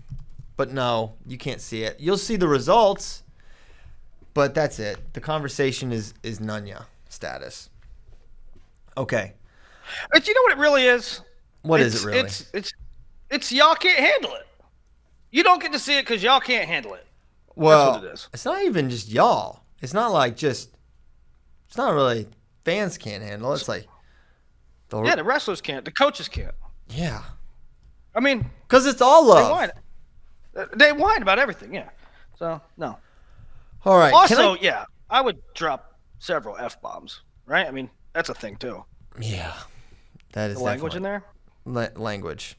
But no, you can't see it. You'll see the results, but that's it. The conversation is Nunya status. Okay. But you know what it really is? What is it really? It's y'all can't handle it. You don't get to see it because y'all can't handle it. Well, That's what it is. It's not even just y'all. It's not like it's not really fans can't handle it. It's like the wrestlers can't. The coaches can't. Yeah. I mean, because it's all love. They whine about everything, yeah. So, no. All right. Also, I would drop several F-bombs, right? I mean, that's a thing, too. Yeah. That is the language in there? Language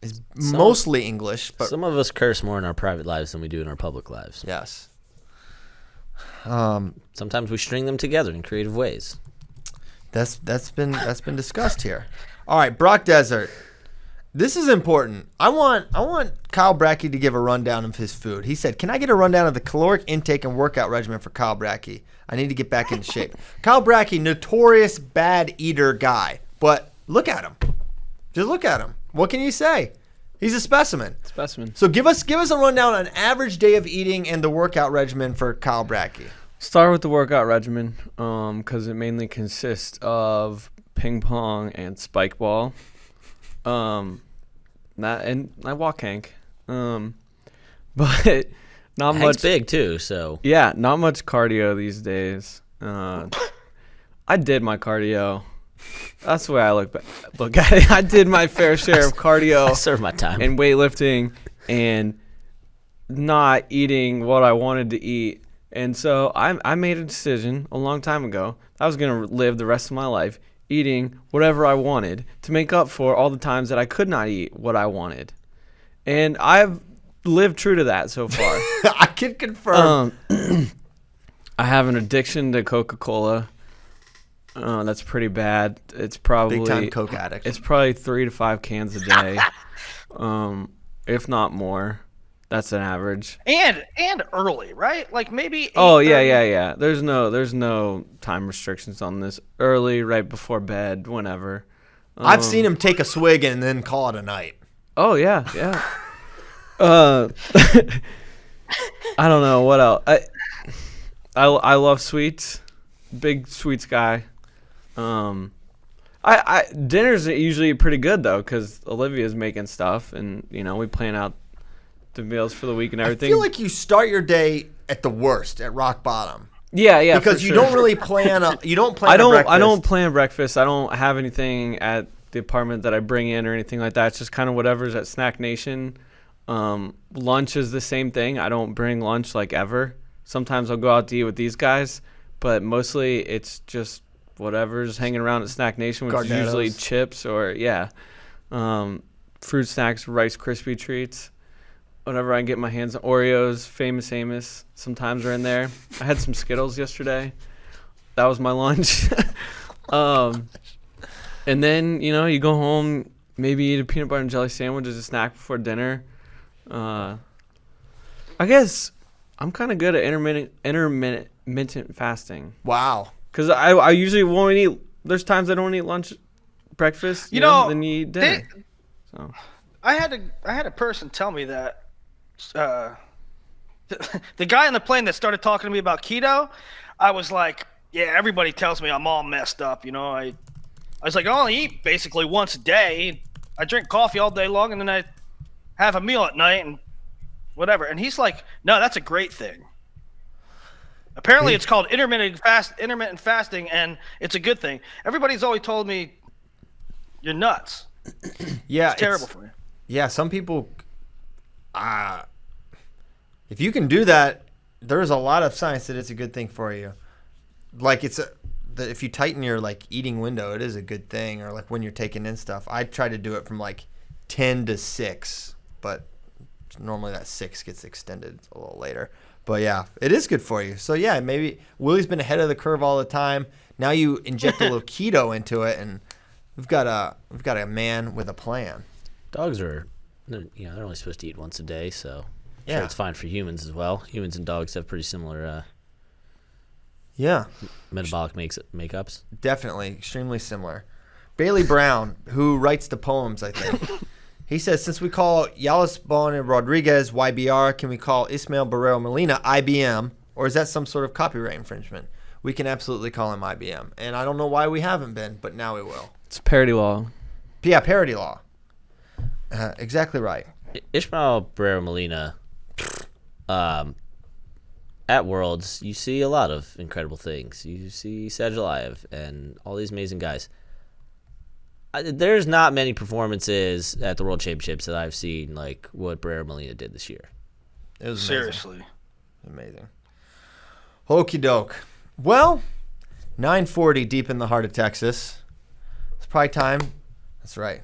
is mostly English, but some of us curse more in our private lives than we do in our public lives. Yes. Sometimes we string them together in creative ways. That's been discussed here. All right, Brock Desert. This is important. I want Kyle Brackey to give a rundown of his food. He said, "Can I get a rundown of the caloric intake and workout regimen for Kyle Brackey? I need to get back into shape." Kyle Brackey, notorious bad eater guy, but look at him. Just look at him. What can you say? He's a specimen. So give us a rundown on an average day of eating and the workout regimen for Kyle Brackey. Start with the workout regimen, because it mainly consists of ping pong and spike ball. And I walk Hank. But not Hank's much big too, so yeah, not much cardio these days. I did my cardio. That's the way I look at it. I did my fair share of cardio. I served my time. And weightlifting and not eating what I wanted to eat. And so I made a decision a long time ago. I was going to live the rest of my life eating whatever I wanted to make up for all the times that I could not eat what I wanted. And I've lived true to that so far. I can confirm. I have an addiction to Coca-Cola. That's pretty bad. It's probably big time Coke addict. It's probably 3 to 5 cans a day, if not more. That's an average. And early, right? Like maybe. Oh yeah. There's no time restrictions on this. Early, right before bed, whenever. I've seen him take a swig and then call it a night. Oh yeah. I don't know what else. I love sweets. Big sweets guy. Dinner's usually pretty good though, because Olivia's making stuff, and we plan out the meals for the week and everything. I feel like you start your day at the worst, at rock bottom. Yeah. Because you don't really plan. You don't plan. I don't plan breakfast. I don't have anything at the apartment that I bring in or anything like that. It's just kind of whatever's at Snack Nation. Lunch is the same thing. I don't bring lunch like ever. Sometimes I'll go out to eat with these guys, but mostly it's just whatever's hanging around at Snack Nation, which is usually chips or fruit snacks, Rice Krispie treats. Whenever I can get my hands on Oreos, Famous Amos sometimes are in there. I had some Skittles yesterday. That was my lunch. And then, you go home, maybe eat a peanut butter and jelly sandwich as a snack before dinner. I guess I'm kind of good at intermittent fasting. Wow. Because I usually won't eat. There's times I don't eat lunch, breakfast, then you eat dinner. So I had a person tell me that the guy on the plane that started talking to me about keto, I was like, yeah, everybody tells me I'm all messed up. I was like, I only eat basically once a day. I drink coffee all day long, and then I have a meal at night and whatever. And he's like, no, that's a great thing. Apparently, it's called intermittent fasting, and it's a good thing. Everybody's always told me you're nuts. Yeah, it's terrible for me. Yeah, some people. If you can do that there's a lot of science that it's a good thing for you. Like if you tighten your like eating window, it is a good thing. Or like when you're taking in stuff, I try to do it from like 10 to 6, but normally that 6 gets extended a little later. But yeah, it is good for you. So yeah, maybe Willie's been ahead of the curve all the time. Now you inject a little keto into it, and we've got a man with a plan. Dogs are, they're only supposed to eat once a day, so Yeah. sure it's fine for humans as well. Humans and dogs have pretty similar Yeah, metabolic makeups. definitely extremely similar. Bailey Brown, who writes the poems, I think. He says, since we call Yalis Bon Rodriguez YBR, can we call Ismael Barrero Molina IBM? Or is that some sort of copyright infringement? We can absolutely call him IBM. And I don't know why we haven't been, but now we will. It's parody law. Yeah, parody law. Exactly right. Ishmael Barrero Molina, at Worlds, you see a lot of incredible things. You see Sadulayev and all these amazing guys. There's not many performances at the World Championships that I've seen like what Barrero Molina did this year. It was amazing. Seriously. Amazing. Okie doke. Well, 9:40 deep in the heart of Texas. It's probably time. That's right.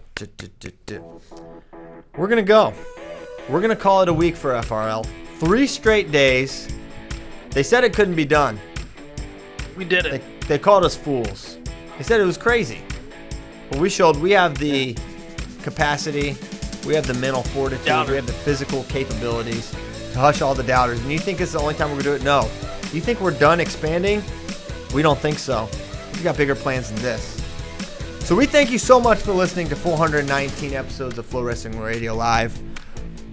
We're going to go. We're going to call it a week for FRL. 3 straight days. They said it couldn't be done. We did it. They called us fools. They said it was crazy. But we showed we have the capacity, we have the mental fortitude, Doubter. we have the physical capabilities to hush all the doubters. And you think it's the only time we're going to do it? No. You think we're done expanding? We don't think so. We've got bigger plans than this. So we thank you so much for listening to 419 episodes of Flow Wrestling Radio Live.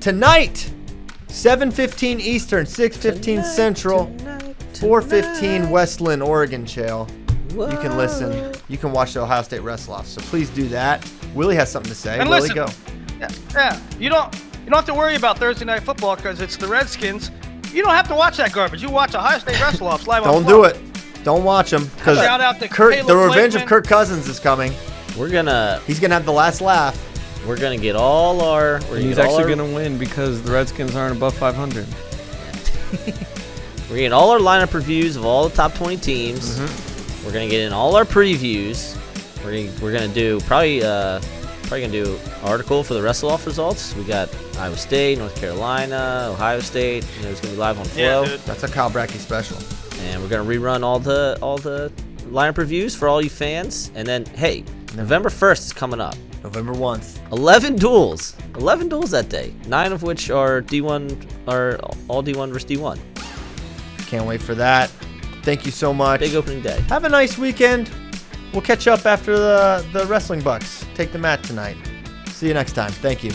Tonight, 7:15 Eastern, 6:15 Central, 4:15 Westland, Oregon, Chael. You can listen. You can watch the Ohio State Wrestle-off. So please do that. Willie has something to say. And Willie, listen, go. Yeah, you don't have to worry about Thursday Night Football because it's the Redskins. You don't have to watch that garbage. You watch Ohio State Wrestle-offs live on Don't Flow. do it. Don't watch them. Because Shout out to the Caleb revenge of Blakeman. Kirk Cousins is coming. He's He's gonna have the last laugh. gonna get all our. And he's actually going to win because the Redskins aren't above 500. We're getting all our lineup reviews of all the top 20 teams. Mm-hmm. We're gonna get in all our previews. We're gonna do probably gonna do an article for the Wrestle-off results. We got Iowa State, North Carolina, Ohio State. It's gonna be live on Flow. Yeah, dude. That's a Kyle Brackey special. And we're gonna rerun all the lineup reviews for all you fans. And then hey, November 1st is coming up. November 1st. 11 duels. 11 duels that day. 9 of which are D1, are all D1 versus D1. Can't wait for that. Thank you so much. Big opening day. Have a nice weekend. We'll catch up after the Wrestling Bucks take the mat tonight. See you next time. Thank you.